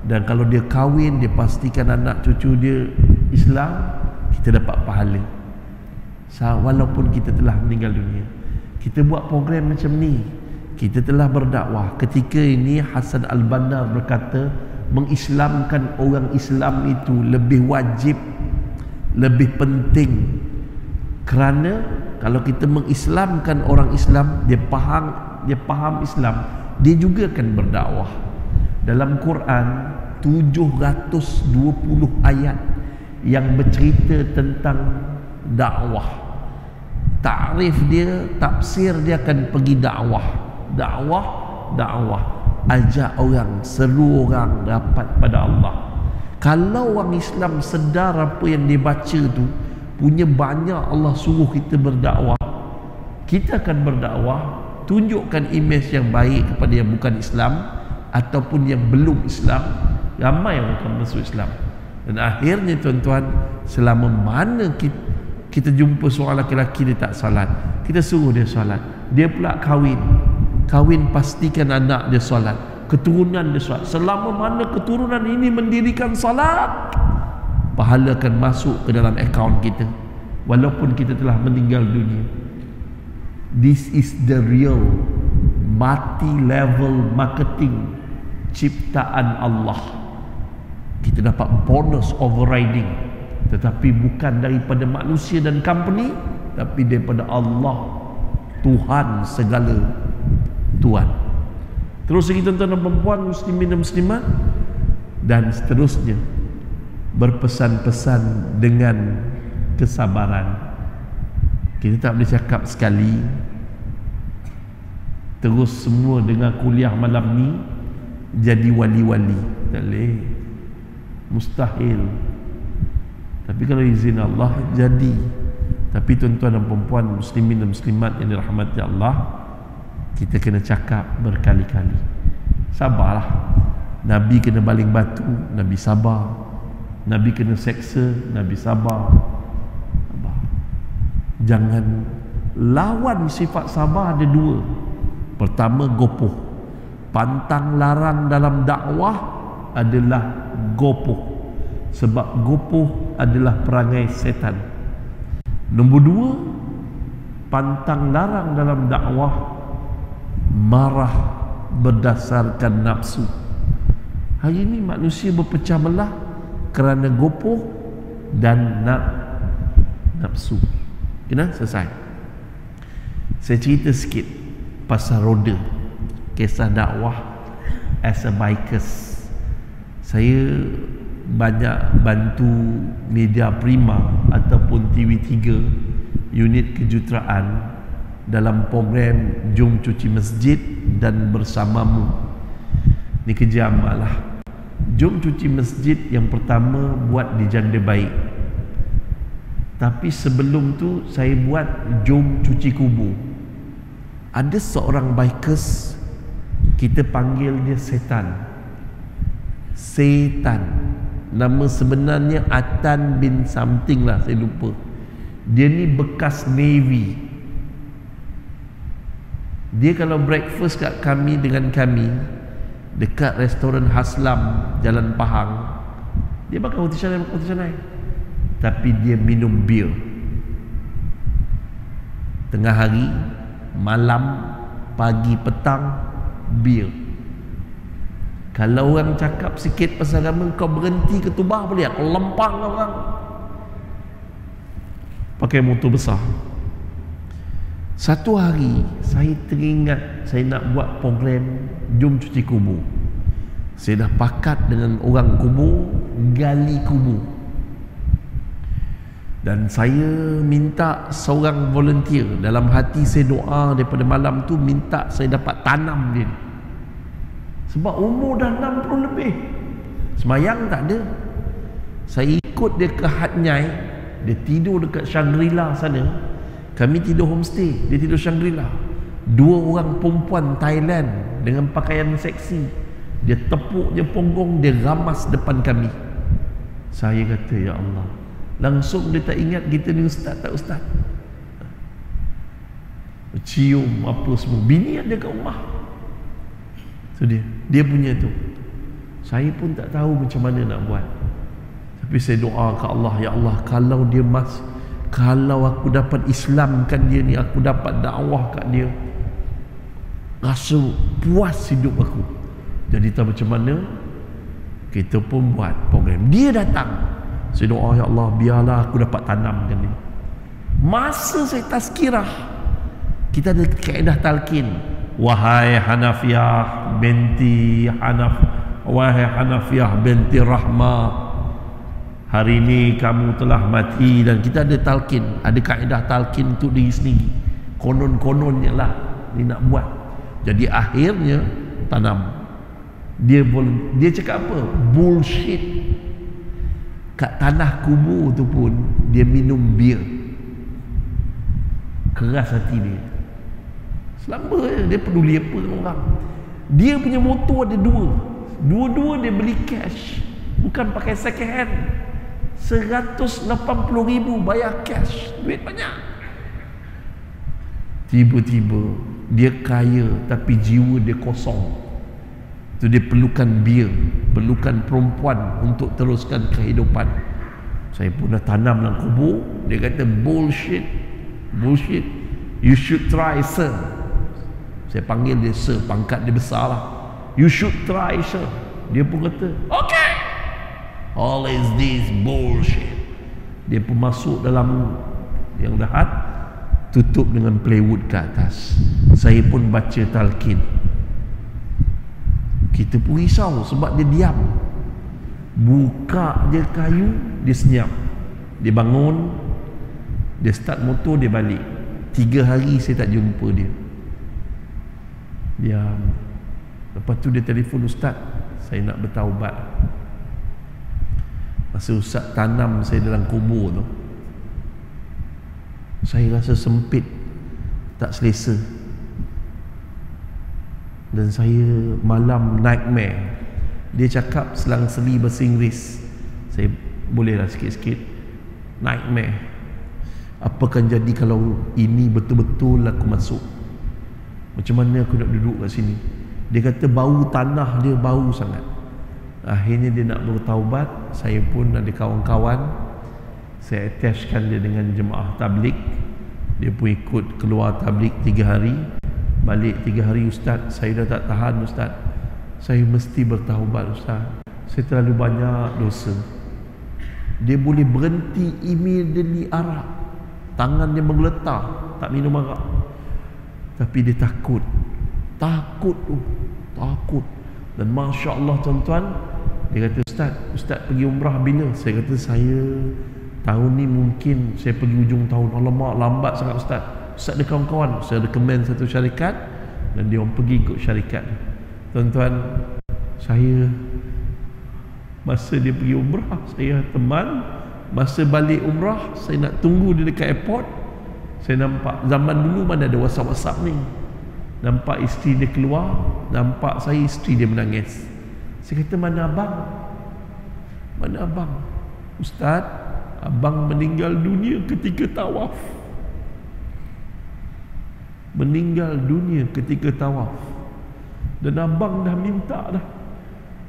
dan kalau dia kahwin, dia pastikan anak cucu dia Islam, kita dapat pahala walaupun kita telah meninggal dunia. Kita buat program macam ni, kita telah berdakwah. Ketika ini Hasan Al-Banna berkata, mengislamkan orang Islam itu lebih wajib, lebih penting. Kerana kalau kita mengislamkan orang Islam, dia faham Islam, dia juga akan berdakwah. Dalam Quran 720 ayat yang bercerita tentang dakwah. Takrif dia, tafsir dia akan pergi dakwah. Dakwah. Ajak orang, seru orang dapat pada Allah. Kalau orang Islam sedar apa yang dia baca tu, punya banyak Allah suruh kita berdakwah, kita akan berdakwah, tunjukkan imej yang baik kepada yang bukan Islam ataupun yang belum Islam, ramai orang akan masuk Islam. Dan akhirnya tuan-tuan, selama mana kita jumpa seorang lelaki dia tak salat, kita suruh dia salat, dia pula kahwin, pastikan anak dia salat, keturunan dia salat. Selama mana keturunan ini mendirikan salat, pahala akan masuk ke dalam akaun kita walaupun kita telah meninggal dunia. This is the real multi-level marketing ciptaan Allah. Kita dapat bonus overriding, tetapi bukan daripada manusia dan company, tapi daripada Allah, Tuhan segala Tuhan. Terus lagi tuan-tuan dan perempuan muslimin dan muslimat, dan seterusnya berpesan-pesan dengan kesabaran. Kita tak boleh cakap sekali terus semua dengan kuliah malam ni jadi wali-wali. Tak boleh, mustahil. Tapi kalau izin Allah jadi. Tapi tuan-tuan dan perempuan muslimin dan muslimat yang dirahmati Allah, kita kena cakap berkali-kali, sabarlah. Nabi kena baling batu, Nabi sabar. Nabi kena seksa, Nabi sabar. Jangan lawan sifat sabar. Ada 2. Pertama, gopoh. Pantang larang dalam dakwah adalah gopoh. sebab gopoh adalah perangai setan. Nombor dua, pantang larang dalam dakwah, marah berdasarkan nafsu. Hari ini manusia berpecah belah kerana gopoh dan nafsu. Kena selesai. Saya cerita sikit pasal roda, kisah dakwah as a bikers. Saya banyak bantu Media Prima ataupun TV3 unit kejuruteraan dalam program Jom Cuci Masjid dan Bersamamu. Ni kerja amal lah. Jom Cuci Masjid yang pertama buat di Janda Baik, tapi sebelum tu saya buat Jom Cuci Kubur. Ada seorang bikers, kita panggil dia setan. Nama sebenarnya Atan bin something lah, saya lupa. Dia ni bekas Navy. Dia kalau breakfast kat kami dengan kami dekat restoran Haslam Jalan Pahang, dia makan roti canai, tapi dia minum bir. Tengah hari, malam, pagi, petang, bir. Kalau orang cakap sikit pasal agama, kau berhenti ketubah boleh? Kau lempang orang. Pakai motor besar. Satu hari saya teringat saya nak buat program Jom Cuci Kubur. Saya dah pakat dengan orang kubur, gali kubur. Dan saya minta seorang volunteer. Dalam hati saya doa daripada malam tu, minta saya dapat tanam dia. Sebab umur dah 60 lebih, semayang tak ada. Saya ikut dia ke Hat Nyai. Dia tidur dekat Shangri-La sana. Kami tidur homestay, dia tidur Shangri-La. Dua orang perempuan Thailand dengan pakaian seksi. Dia tepuk je punggung, dia ramas depan kami. Saya kata, ya Allah. Langsung dia tak ingat kita ni ustaz tak ustaz. Cium apa semua. Bini ada kat rumah. So dia punya tu. Saya pun tak tahu macam mana nak buat. Tapi saya doa ke Allah, ya Allah, kalau aku dapat Islamkan dia ni, aku dapat dakwah kat dia, rasa puas hidup aku. Jadi tak macam mana, kita pun buat program. Dia datang. Saya doa, ya Allah, biarlah aku dapat tanamkan dia. Masa saya tazkirah, kita ada kaedah talqin. Wahai Hanafiyah binti Rahmah, hari ini kamu telah mati. Dan kita ada talqin, ada kaedah talqin untuk diri sendiri. Konon-kononnya lah ni nak buat. Jadi akhirnya tanam. Dia cakap apa? Bullshit. Kat tanah kubur tu pun dia minum bir. Keras hati dia. Selamba je, dia peduli apa dengan orang. Dia punya motor ada dua-dua dia beli cash, bukan pakai second hand. 180,000 bayar cash, duit banyak. Tiba-tiba dia kaya tapi jiwa dia kosong. Tu dia perlukan bir, perlukan perempuan untuk teruskan kehidupan. Saya pun dah tanam dalam kubur. Dia kata bullshit, you should try, sir. Saya panggil dia sir, pangkat dia besar lah. You should try, sir. Dia pun kata okay. All is this bullshit. Dia pun masuk dalam yang dahat, tutup dengan plywood ke atas. Saya pun baca talqin. Kita pun risau sebab dia diam. Buka je kayu, dia senyap. Dia bangun, dia start motor, dia balik. 3 hari saya tak jumpa dia. Diam. Lepas tu dia telefon, ustaz, saya nak bertaubat. Masa ustaz tanam saya dalam kubur tu, saya rasa sempit, tak selesa. Dan saya malam nightmare. Dia cakap selang-seli bahasa Inggeris. Saya bolehlah sikit-sikit. Nightmare. Apa akan jadi kalau ini betul-betul aku masuk? Macam mana aku nak duduk kat sini? Dia kata bau tanah dia bau sangat. Akhirnya dia nak bertaubat. Saya pun ada kawan-kawan, saya attachkan dia dengan jemaah tabligh. Dia pun ikut keluar tabligh 3 hari, balik 3 hari. Ustaz, saya dah tak tahan Ustaz, saya mesti bertaubat Ustaz, saya terlalu banyak dosa. Dia boleh berhenti immediately arak, tangan dia menggeletar, tak minum arak. Tapi dia takut tu, takut. Dan Masya Allah tuan-tuan, dia kata, Ustaz pergi umrah bila? Saya kata, saya tahun ni mungkin saya pergi ujung tahun. Alamak, lambat sangat Ustaz. Ustaz ada kawan-kawan, saya recommend satu syarikat, dan dia orang pergi ikut syarikat. Tuan-tuan, saya masa dia pergi umrah, saya teman. Masa balik umrah, saya nak tunggu dia dekat airport. Saya nampak, zaman dulu mana ada WhatsApp ni, nampak isteri dia keluar, nampak saya, isteri dia menangis. Saya kata, mana abang? Mana abang? Ustaz, abang meninggal dunia ketika tawaf. Meninggal dunia ketika tawaf. Dan abang dah minta dah,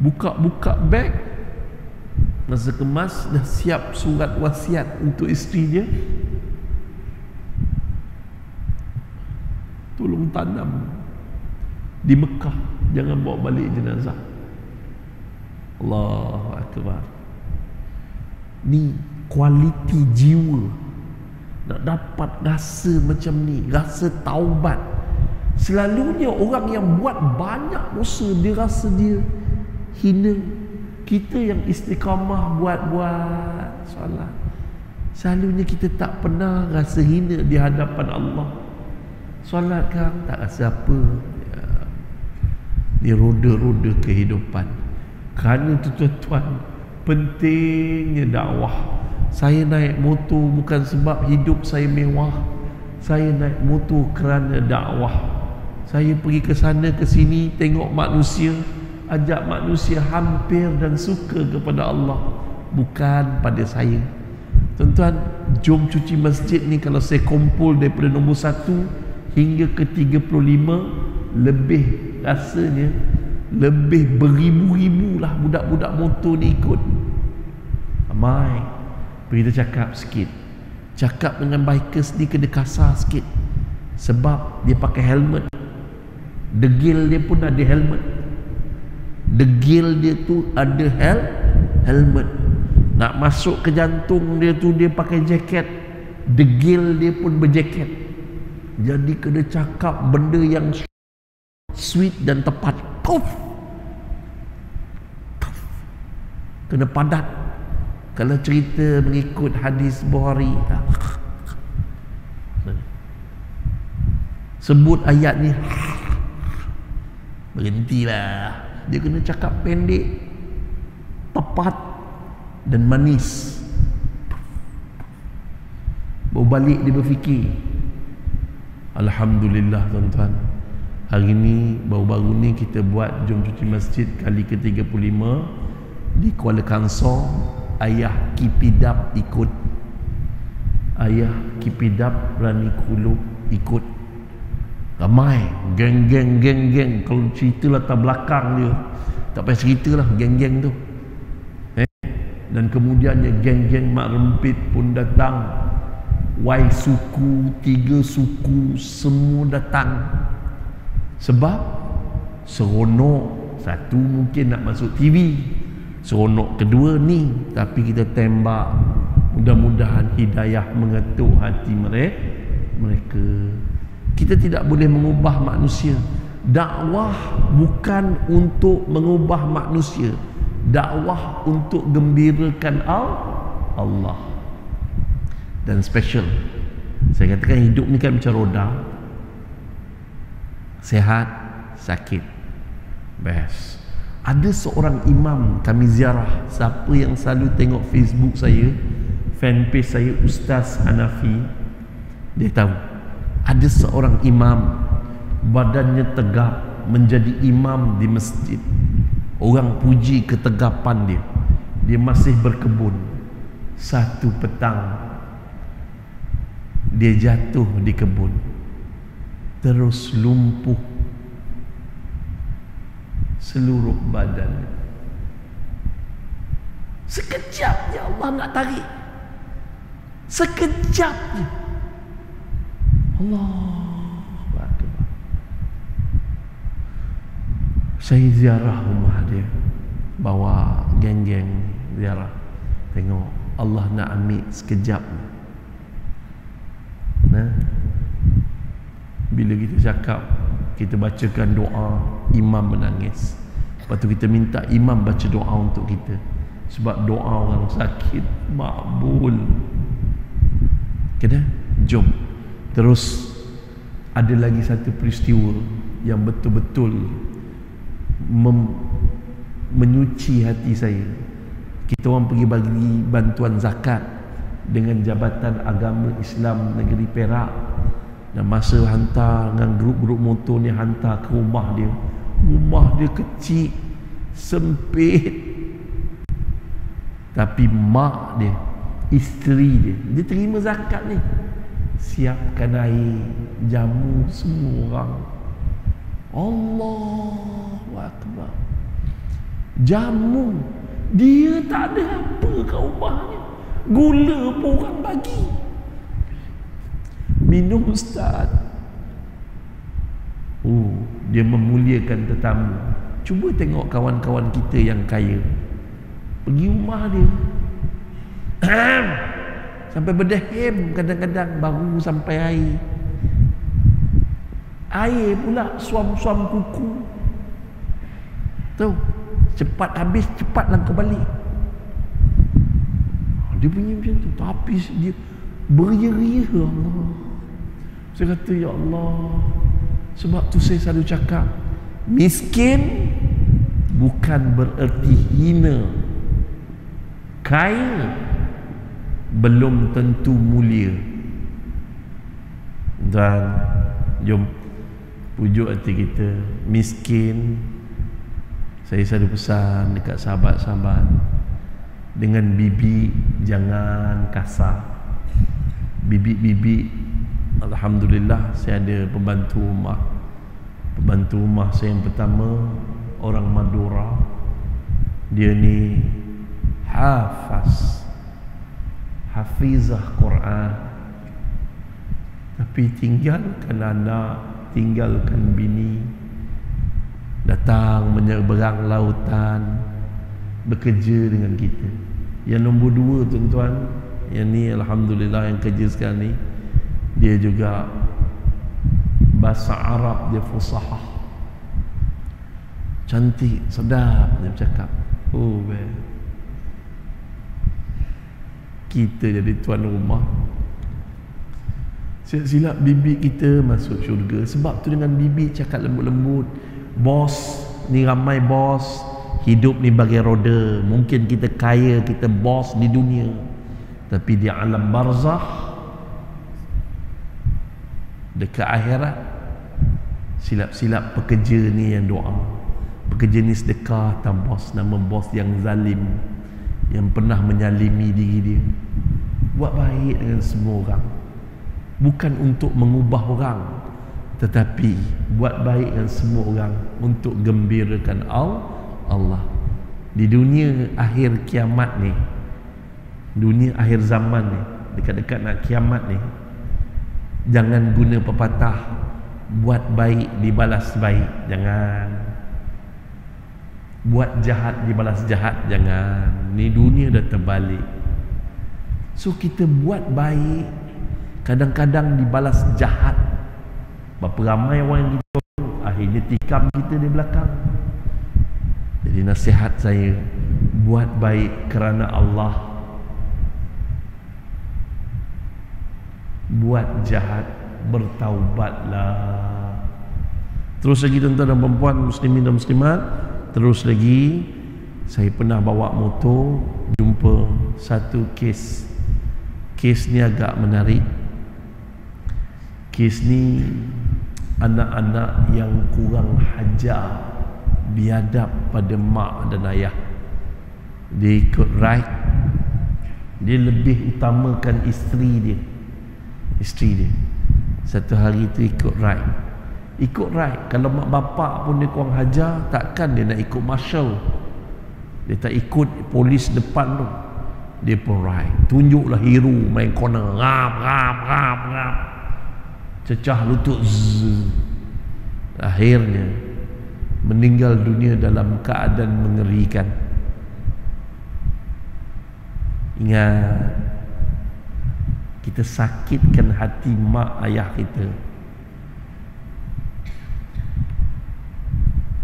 buka-buka beg, masa kemas, dah siap surat wasiat untuk isteri dia. Tolong tanam di Mekah, jangan bawa balik jenazah. Allahu Akbar. Ni kualiti jiwa. Nak dapat rasa macam ni, rasa taubat. Selalunya orang yang buat banyak dosa, dia rasa dia hina. Kita yang istiqamah buat-buat solat, selalunya kita tak pernah rasa hina di hadapan Allah. Solat kan tak rasa apa ya. Ni roda-roda kehidupan. Kerana tu tuan-tuan, pentingnya dakwah. Saya naik motor bukan sebab hidup saya mewah. Saya naik motor kerana dakwah. Saya pergi ke sana ke sini, tengok manusia, ajak manusia hampir dan suka kepada Allah, bukan pada saya. Tuan-tuan, jom cuci masjid ni, kalau saya kumpul daripada nombor 1 hingga ke 35, lebih rasanya, lebih beribu-ribu lah budak-budak motor ni ikut. Ramai. Kita cakap sikit, cakap dengan bikers ni kena kasar sikit, sebab dia pakai helmet. Degil dia pun ada helmet. Degil dia tu ada helmet. Nak masuk ke jantung dia tu, dia pakai jaket. Degil dia pun berjaket. Jadi kena cakap benda yang sweet dan tepat. Kena padat. Kalau cerita mengikut hadis Bukhari, sebut ayat ni, berhentilah. Dia kena cakap pendek, tepat dan manis. Baru balik dia berfikir. Alhamdulillah tuan-tuan, hari ni baru-baru ni kita buat Jom Cuci Masjid kali ke-35 di Kuala Kangsor. Ayah Kipidap ikut, ayah Kipidap Rani Kulub ikut. Ramai geng-geng. Kalau cerita latar belakang dia, tak payah ceritalah geng-geng tu. Dan kemudiannya geng-geng Mak Rempit pun datang. Y suku, 3 suku, semua datang. Sebab seronok. Satu, mungkin nak masuk TV. Seronok kedua ni, tapi kita tembak. Mudah-mudahan hidayah mengetuk hati mereka. Kita tidak boleh mengubah manusia. Dakwah bukan untuk mengubah manusia. Dakwah untuk gembirakan Allah. Dan special, saya katakan hidup ni kan macam roda. Sehat, sakit, best. Ada seorang imam kami ziarah. Siapa yang selalu tengok Facebook saya, fanpage saya, Ustaz Hanafi, dia tahu. Ada seorang imam, badannya tegap, menjadi imam di masjid. Orang puji ketegapan dia. Dia masih berkebun. Satu petang, dia jatuh di kebun, terus lumpuh seluruh badan. Sekejap je Allah nak tarik. Sekejap je. Allahu Akbar. Saya ziarah rumah dia, bawa geng-geng ziarah. Tengok Allah nak ambil sekejap. Nah, bila kita cakap, kita bacakan doa, imam menangis. Lepas tu kita minta imam baca doa untuk kita, sebab doa orang sakit makbul. Kena? Jom. Terus ada lagi satu peristiwa yang betul-betul menyuci hati saya. Kita orang pergi bagi bantuan zakat dengan Jabatan Agama Islam Negeri Perak, dan masa hantar dengan grup-grup motor ni, hantar ke rumah dia. Rumah dia kecil, sempit, tapi mak dia, isteri dia, dia terima zakat ni, siapkan air, jamu semua orang. Allahu Akbar. Jamu, dia tak ada apa kat rumahnya, gula pun orang bagi. Minum ustaz. Dia memuliakan tetamu. Cuba tengok kawan-kawan kita yang kaya, pergi rumah dia sampai berdehem, kadang-kadang baru sampai air. Air pula suam-suam kuku. Tahu, cepat habis, cepat langkah balik. Dia punya macam tu. Tapi dia beria-ria. Allah, saya kata, ya Allah. Sebab tu saya selalu cakap, miskin bukan bererti hina, kaya belum tentu mulia. Dan jom pujuk hati kita. Miskin, saya selalu pesan dekat sahabat-sahabat, dengan bibi jangan kasar. Bibi-bibi, alhamdulillah saya ada pembantu rumah. Pembantu rumah saya yang pertama orang Madura. Dia ni hafizah Quran, tapi tinggalkan anak, tinggalkan bini, datang menyeberang lautan, bekerja dengan kita. Yang nombor dua, tuan-tuan, yang ni alhamdulillah yang kerja sekarang ni, dia juga bahasa Arab dia fusahah, cantik, sedap dia bercakap. Kita jadi tuan rumah, silap bibi kita masuk syurga. Sebab tu dengan bibi cakap lembut-lembut. Bos ni, ramai bos, hidup ni bagai roda. Mungkin kita kaya, kita bos di dunia, tapi di alam barzakh, dekat akhirat, silap-silap pekerja ni yang doa, pekerja ni sedekah atas bos, nama bos yang zalim, yang pernah menyalimi diri dia. Buat baik dengan semua orang, bukan untuk mengubah orang, tetapi buat baik dengan semua orang untuk gembirakan Allah. Di dunia akhir kiamat ni, dunia akhir zaman ni, dekat-dekat nak kiamat ni, jangan guna pepatah buat baik dibalas baik. Jangan. Buat jahat dibalas jahat. Jangan. Ni dunia dah terbalik. So kita buat baik, kadang-kadang dibalas jahat. Berapa ramai orang yang kita akhirnya tikam kita di belakang. Jadi nasihat saya, buat baik kerana Allah, buat jahat bertaubatlah. Terus lagi tuan-tuan dan perempuan, muslimin dan muslimat, terus lagi saya pernah bawa motor, jumpa satu kes. Kes ni agak menarik. Kes ni anak-anak yang kurang hajar, biadab pada mak dan ayah. Dia ikut ride, dia lebih utamakan isteri dia. Satu hari tu ikut ride. Kalau mak bapak pun dia kurang hajar, takkan dia nak ikut marshal. Dia tak ikut polis depan tu, dia pun ride. Tunjuklah hero main corner, ngap, cecah lutut, akhirnya meninggal dunia dalam keadaan mengerikan. Ingat, kita sakitkan hati mak ayah kita.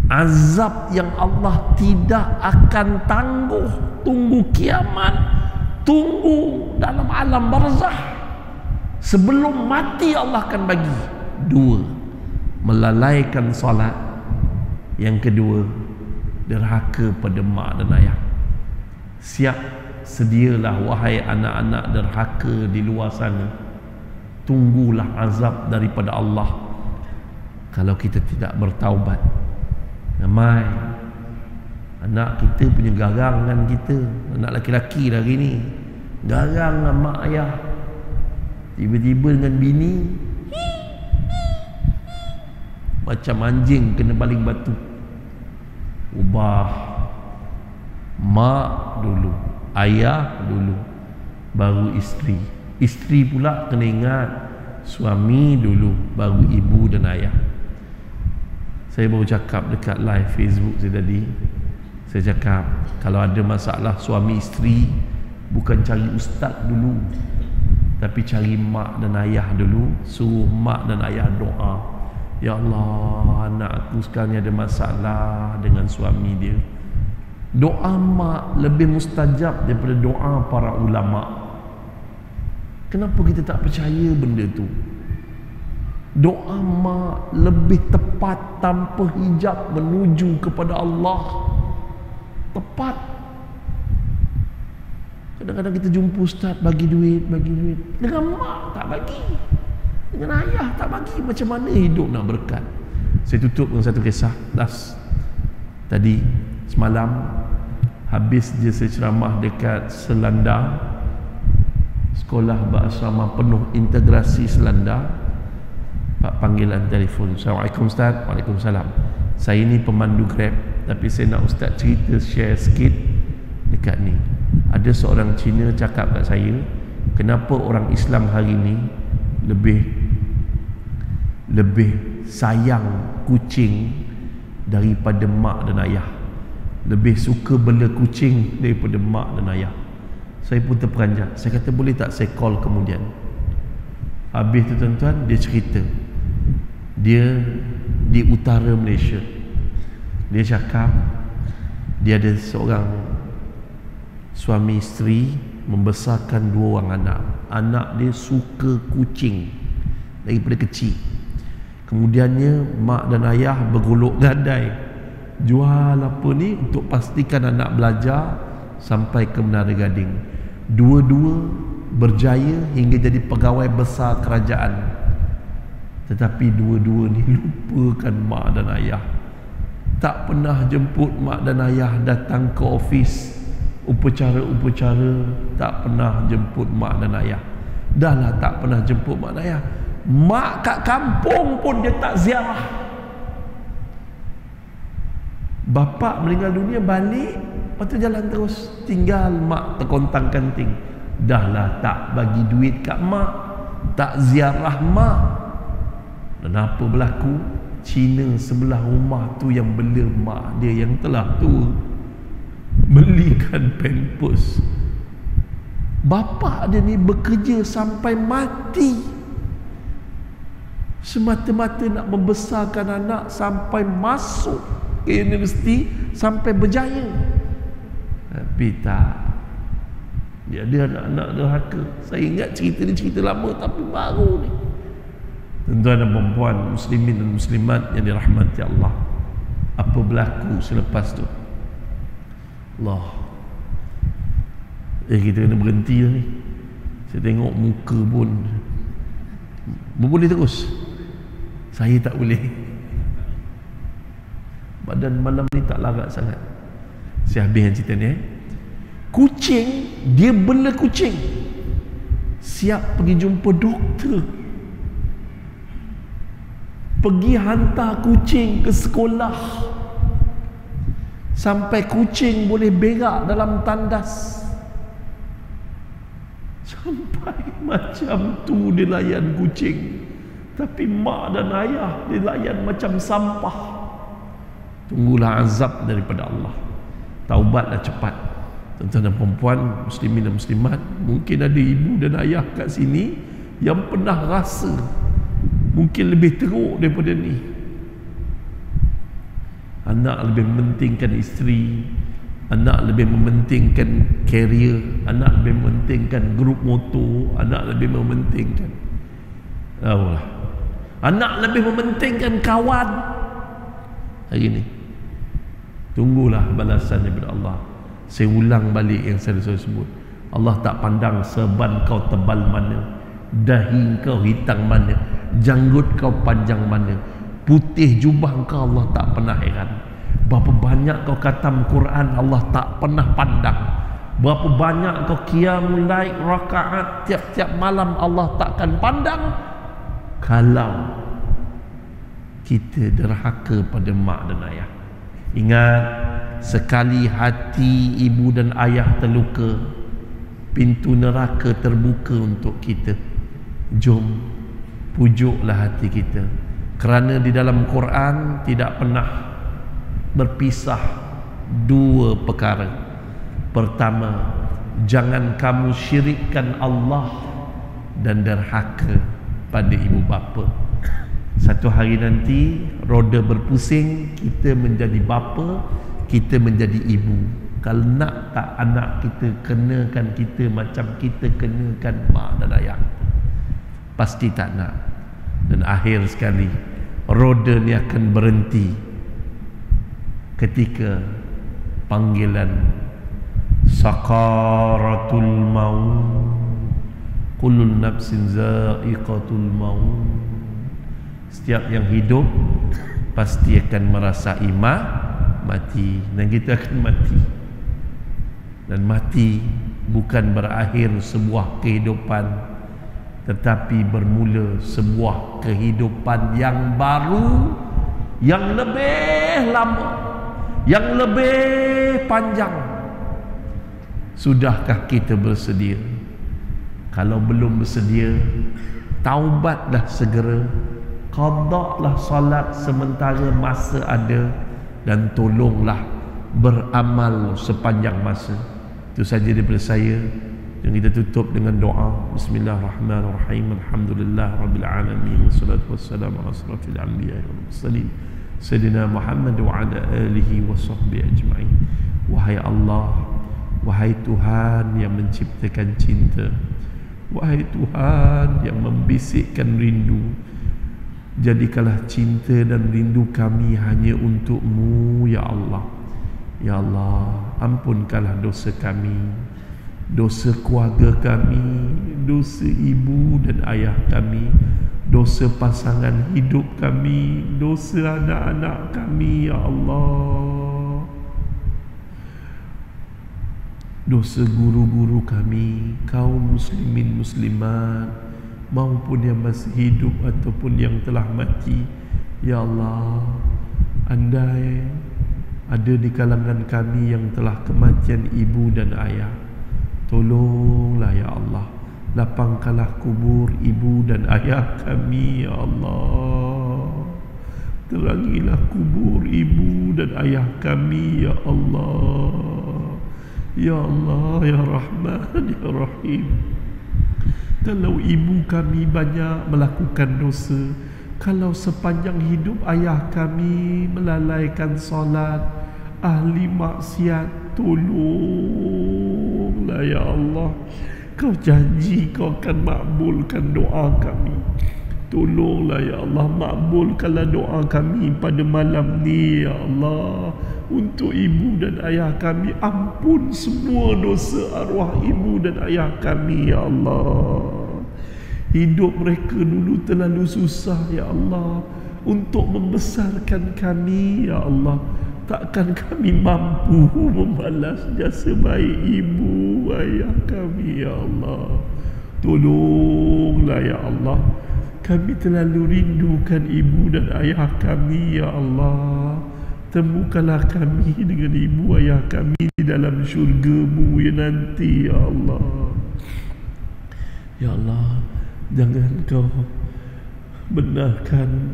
Azab yang Allah tidak akan tangguh, tunggu kiamat, tunggu dalam alam barzah. Sebelum mati Allah akan bagi. Dua, melalaikan solat. Yang kedua, derhaka pada mak dan ayah. Siap sedialah wahai anak-anak derhaka di luar sana. Tunggulah azab daripada Allah kalau kita tidak bertaubat. Ramai anak kita punya garang dengan kita, anak laki-laki dah hari ni garang dengan mak ayah, tiba-tiba dengan bini macam anjing kena baling batu. Ubah mak dulu, ayah dulu, baru isteri. Isteri pula kena ingat suami dulu, baru ibu dan ayah. Saya baru cakap dekat live Facebook saya tadi, saya cakap kalau ada masalah suami isteri, bukan cari ustaz dulu, tapi cari mak dan ayah dulu. Suruh mak dan ayah doa, ya Allah, anak aku sekarang ni ada masalah dengan suami dia. Doa mak lebih mustajab daripada doa para ulama. Kenapa kita tak percaya benda tu? Doa mak lebih tepat tanpa hijab menuju kepada Allah. Tepat. Kadang-kadang kita jumpa ustaz bagi duit. Dengan mak tak bagi, dengan ayah tak bagi. Macam mana hidup nak berkat? Saya tutup dengan satu kisah last. Tadi semalam habis je saya ceramah dekat Selanda, sekolah berasrama penuh integrasi Selanda. Pak panggilan telefon, Assalamualaikum Ustaz. Waalaikumsalam. Saya ni pemandu Grab, tapi saya nak Ustaz cerita, share sikit dekat ni. Ada seorang Cina cakap kat saya, kenapa orang Islam hari ni lebih sayang kucing daripada mak dan ayah, lebih suka bela kucing daripada mak dan ayah. Saya pun terperanjat. Saya kata boleh tak saya call kemudian. Habis tu tuan-tuan, dia cerita dia di utara Malaysia. Dia cakap dia ada seorang suami isteri membesarkan 2 orang anak. Anak dia suka kucing daripada kecil. Kemudiannya mak dan ayah bergolok gadai jual apa ni untuk pastikan anak belajar sampai ke Menara Gading. Dua-dua berjaya hingga jadi pegawai besar kerajaan. Tetapi dua-dua ni lupakan mak dan ayah. Tak pernah jemput mak dan ayah datang ke ofis, upacara-upacara, tak pernah jemput mak dan ayah. Dah lah tak pernah jemput mak dan ayah. Mak kat kampung pun dia tak ziarah. Bapa meninggal dunia, balik, lepas tu jalan terus, tinggal mak terkontang kanting. Dah lah tak bagi duit kat mak, tak ziarah mak. Dan apa berlaku? Cina sebelah rumah tu yang bela mak dia yang telah tua, belikan pampers. Bapa dia ni bekerja sampai mati, semata-mata nak membesarkan anak sampai masuk ke universiti, sampai berjaya. Tapi tak, dia ada anak-anak derhaka. Saya ingat cerita ni cerita lama, tapi baru ni. Tuan-tuan dan puan-puan, muslimin dan muslimat yang dirahmati Allah, apa berlaku selepas tu? Allah, kita kena berhenti dah ni. Saya tengok muka pun boleh terus, saya tak boleh. Badan malam ni tak larat sangat. Saya habiskan cerita ni. Kucing, dia bela kucing, siap pergi jumpa doktor, pergi hantar kucing ke sekolah. Sampai kucing boleh berak dalam tandas. Sampai macam tu dia layan kucing. Tapi mak dan ayah dia layan macam sampah. Tunggulah azab daripada Allah. Taubatlah cepat. Tuan-tuan dan perempuan, muslimin dan muslimat, mungkin ada ibu dan ayah kat sini yang pernah rasa mungkin lebih teruk daripada ni. Anak lebih mementingkan isteri, anak lebih mementingkan karier, anak lebih mementingkan grup motor, anak lebih mementingkan anak lebih mementingkan kawan. Hari ni tunggulah balasan daripada Allah. Saya ulang balik yang saya sebut. Allah tak pandang serban kau tebal mana, dahi kau hitam mana, janggut kau panjang mana, putih jubah kau Allah tak pernah heran. Berapa banyak kau khatam Quran Allah tak pernah pandang. Berapa banyak kau qiyamul lail rakaat tiap-tiap malam Allah takkan pandang. Kalau kita derhaka pada mak dan ayah. Ingat, sekali hati ibu dan ayah terluka, pintu neraka terbuka untuk kita. Jom pujuklah hati kita. Kerana di dalam Quran tidak pernah berpisah dua perkara. Pertama, jangan kamu syirikkan Allah dan derhaka pada ibu bapa. Satu hari nanti roda berpusing, kita menjadi bapa, kita menjadi ibu. Kalau nak tak anak kita kenakan kita macam kita kenakan mak dan ayah? Pasti tak nak. Dan akhir sekali roda ni akan berhenti ketika panggilan sakaratul maut, kullun nafsin za'iqatul maut. Setiap yang hidup pasti akan merasai mati, dan kita akan mati. Dan mati bukan berakhir sebuah kehidupan, tetapi bermula sebuah kehidupan yang baru, yang lebih lama, yang lebih panjang. Sudahkah kita bersedia? Kalau belum bersedia, taubatlah segera, qadaklah salat sementara masa ada, dan tolonglah beramal sepanjang masa. Itu saja daripada saya. Yang kita tutup dengan doa. Bismillahirrahmanirrahim. Alhamdulillah Rabbil Alamin. Wassalatu wassalamu ala asrafil anbiya wal mursalin Sayyidina Muhammad wa ala alihi wa sahbihi ajma'in. Wahai Allah, wahai Tuhan yang menciptakan cinta, wahai Tuhan yang membisikkan rindu, jadikanlah cinta dan rindu kami hanya untuk-Mu, ya Allah. Ya Allah, ampunkanlah dosa kami, dosa keluarga kami, dosa ibu dan ayah kami, dosa pasangan hidup kami, dosa anak-anak kami, ya Allah. Dosa guru-guru kami, kaum muslimin muslimat, maupun yang masih hidup ataupun yang telah mati, ya Allah. Andai ada di kalangan kami yang telah kematian ibu dan ayah, tolonglah ya Allah, lapangkanlah kubur ibu dan ayah kami, ya Allah. Terangilah kubur ibu dan ayah kami, ya Allah. Ya Allah, ya Rahman, ya Rahim. Kalau ibu kami banyak melakukan dosa, kalau sepanjang hidup ayah kami melalaikan solat, ahli maksiat, tolonglah ya Allah. Kau janji kau akan makbulkan doa kami. Tolonglah ya Allah, makbulkanlah doa kami pada malam ni, ya Allah. Untuk ibu dan ayah kami, ampun semua dosa arwah ibu dan ayah kami, ya Allah. Hidup mereka dulu terlalu susah, ya Allah, untuk membesarkan kami, ya Allah. Takkan kami mampu membalas jasa baik ibu ayah kami, ya Allah. Tolonglah ya Allah, kami terlalu rindukan ibu dan ayah kami, ya Allah. Temukanlah kami dengan ibu ayah kami di dalam syurga-Mu ya nanti, ya Allah. Ya Allah, jangan Kau benarkan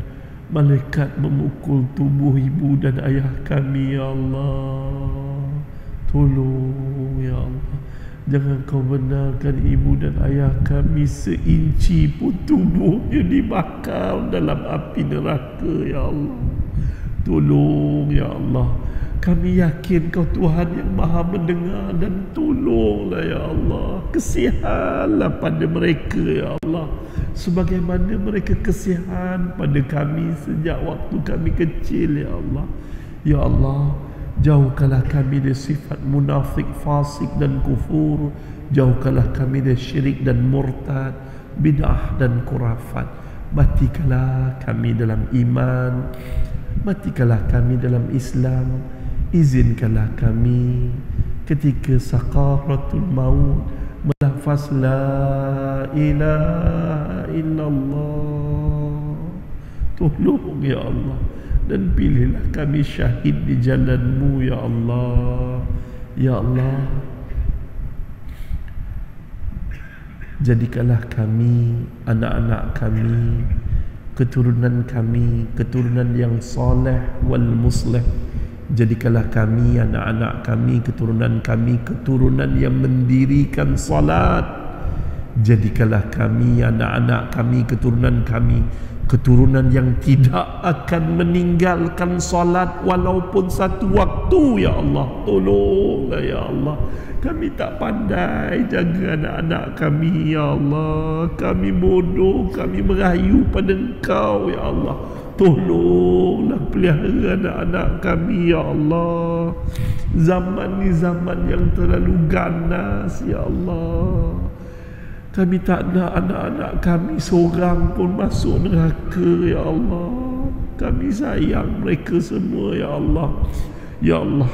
malaikat memukul tubuh ibu dan ayah kami, ya Allah. Tolong, ya Allah. Jangan Kau benarkan ibu dan ayah kami seinci pun tubuhnya dibakar dalam api neraka, ya Allah. Tolong, ya Allah. Kami yakin Kau Tuhan yang Maha mendengar, dan tolonglah, ya Allah. Kesihanlah pada mereka, ya Allah, sebagaimana mereka kesihan pada kami sejak waktu kami kecil, ya Allah. Ya Allah, jauhkanlah kami dari sifat munafik, fasik dan kufur. Jauhkanlah kami dari syirik dan murtad, bid'ah dan khurafat. Matikanlah kami dalam iman, matikanlah kami dalam Islam. Izinkanlah kami ketika sakaratul maut melafaz la ilaha illallah. Tolong, ya Allah, dan pilihlah kami syahid di jalan-Mu, ya Allah. Ya Allah, jadikanlah kami, anak-anak kami, keturunan kami, keturunan yang soleh wal musleh. Jadikanlah kami, anak-anak kami, keturunan yang mendirikan salat. Jadikanlah kami, anak-anak kami, keturunan yang tidak akan meninggalkan salat walaupun satu waktu, ya Allah. Tolonglah, ya Allah. Kami tak pandai jaga anak-anak kami, ya Allah. Kami bodoh, kami merayu pada Engkau, ya Allah. Tolonglah pelihara anak-anak kami, ya Allah. Zaman ni zaman yang terlalu ganas, ya Allah. Kami tak nak anak-anak kami seorang pun masuk neraka, ya Allah. Kami sayang mereka semua, ya Allah. Ya Allah,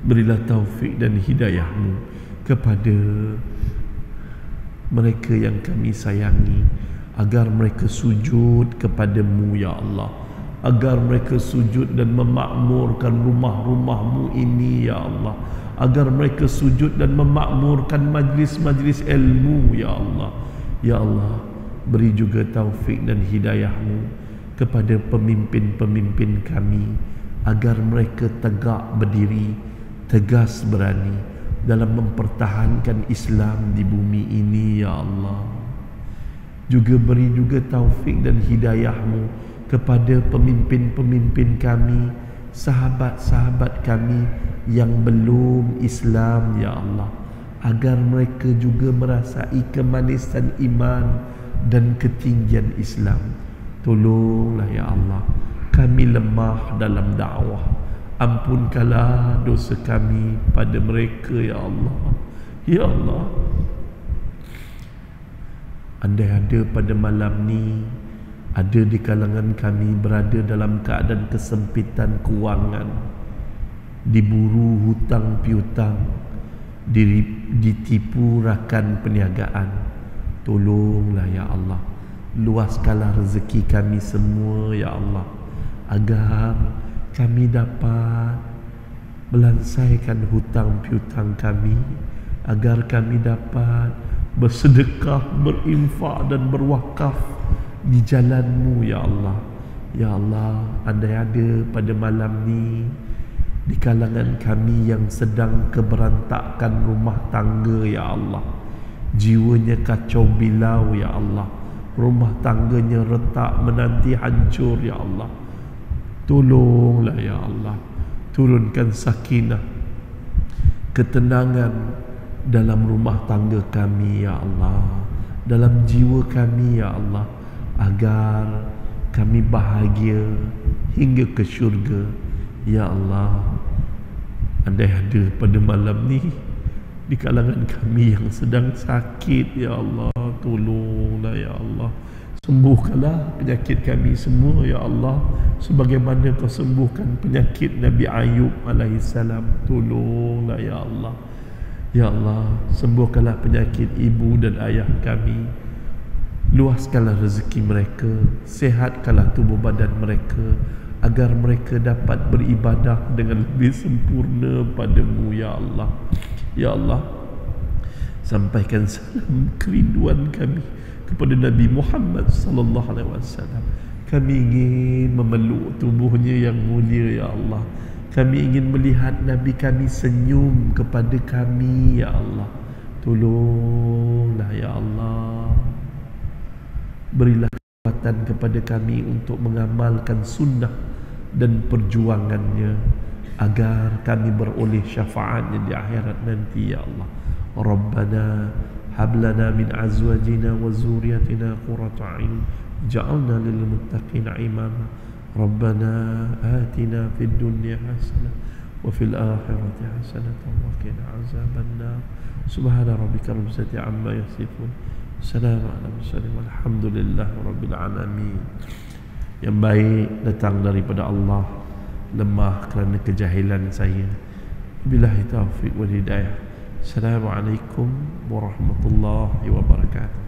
berilah taufik dan hidayah-Mu kepada mereka yang kami sayangi, agar mereka sujud kepada-Mu, ya Allah. Agar mereka sujud dan memakmurkan rumah-rumah-Mu ini, ya Allah. Agar mereka sujud dan memakmurkan majlis-majlis ilmu, ya Allah. Ya Allah, beri juga taufik dan hidayah-Mu kepada pemimpin-pemimpin kami, agar mereka tegak berdiri, tegas berani dalam mempertahankan Islam di bumi ini, ya Allah. Juga beri juga taufik dan hidayah-Mu kepada pemimpin-pemimpin kami, sahabat-sahabat kami yang belum Islam, ya Allah, agar mereka juga merasai kemanisan iman dan ketinggian Islam. Tolonglah, ya Allah, kami lemah dalam dakwah. Ampunkanlah dosa kami pada mereka, ya Allah. Ya Allah, andai ada pada malam ni ada di kalangan kami berada dalam keadaan kesempitan kewangan, diburu hutang piutang, ditipu rakan perniagaan, tolonglah, ya Allah. Luaskanlah rezeki kami semua, ya Allah, agar kami dapat melansaikan hutang piutang kami, agar kami dapat bersedekah, berinfak dan berwakaf di jalan-Mu, ya Allah. Ya Allah, andai ada pada malam ni di kalangan kami yang sedang keberantakan rumah tangga, ya Allah, jiwanya kacau bilau, ya Allah, rumah tangganya retak menanti hancur, ya Allah. Tolonglah, ya Allah, turunkan sakinah, ketenangan dalam rumah tangga kami, ya Allah, dalam jiwa kami, ya Allah, agar kami bahagia hingga ke syurga, ya Allah. Andai ada pada malam ni di kalangan kami yang sedang sakit, ya Allah, tolonglah, ya Allah. Sembuhkanlah penyakit kami semua, ya Allah, sebagaimana Kau sembuhkan penyakit Nabi Ayub alaihissalam. Tolonglah, ya Allah. Ya Allah, sembuhkanlah penyakit ibu dan ayah kami. Luaskanlah rezeki mereka, sehatkanlah tubuh badan mereka, agar mereka dapat beribadah dengan lebih sempurna padamu ya Allah. Ya Allah, sampaikan salam kerinduan kami kepada Nabi Muhammad sallallahu alaihi wasallam. Kami ingin memeluk tubuhnya yang mulia ya Allah. Kami ingin melihat Nabi kami senyum kepada kami ya Allah. Tolonglah ya Allah, berilah kekuatan kepada kami untuk mengamalkan sunnah dan perjuangannya agar kami beroleh syafaatnya di akhirat nanti ya Allah. Rabbana hablana min azwajina wa zurriyatina qurrata a'yun ja'alna lil muttaqina imama. Rabbana atina fid dunya hasanah wa fil akhirati hasanah wa qina azabannar. Subhana rabbika rabbil izzati amma yasifun. Assalamu ala mursalin walhamdulillahi rabbil alamin. Yang baik datang daripada Allah, lemah kerana kejahilan saya. Billahi taufiq wal hidayah. Assalamualaikum warahmatullahi wabarakatuh.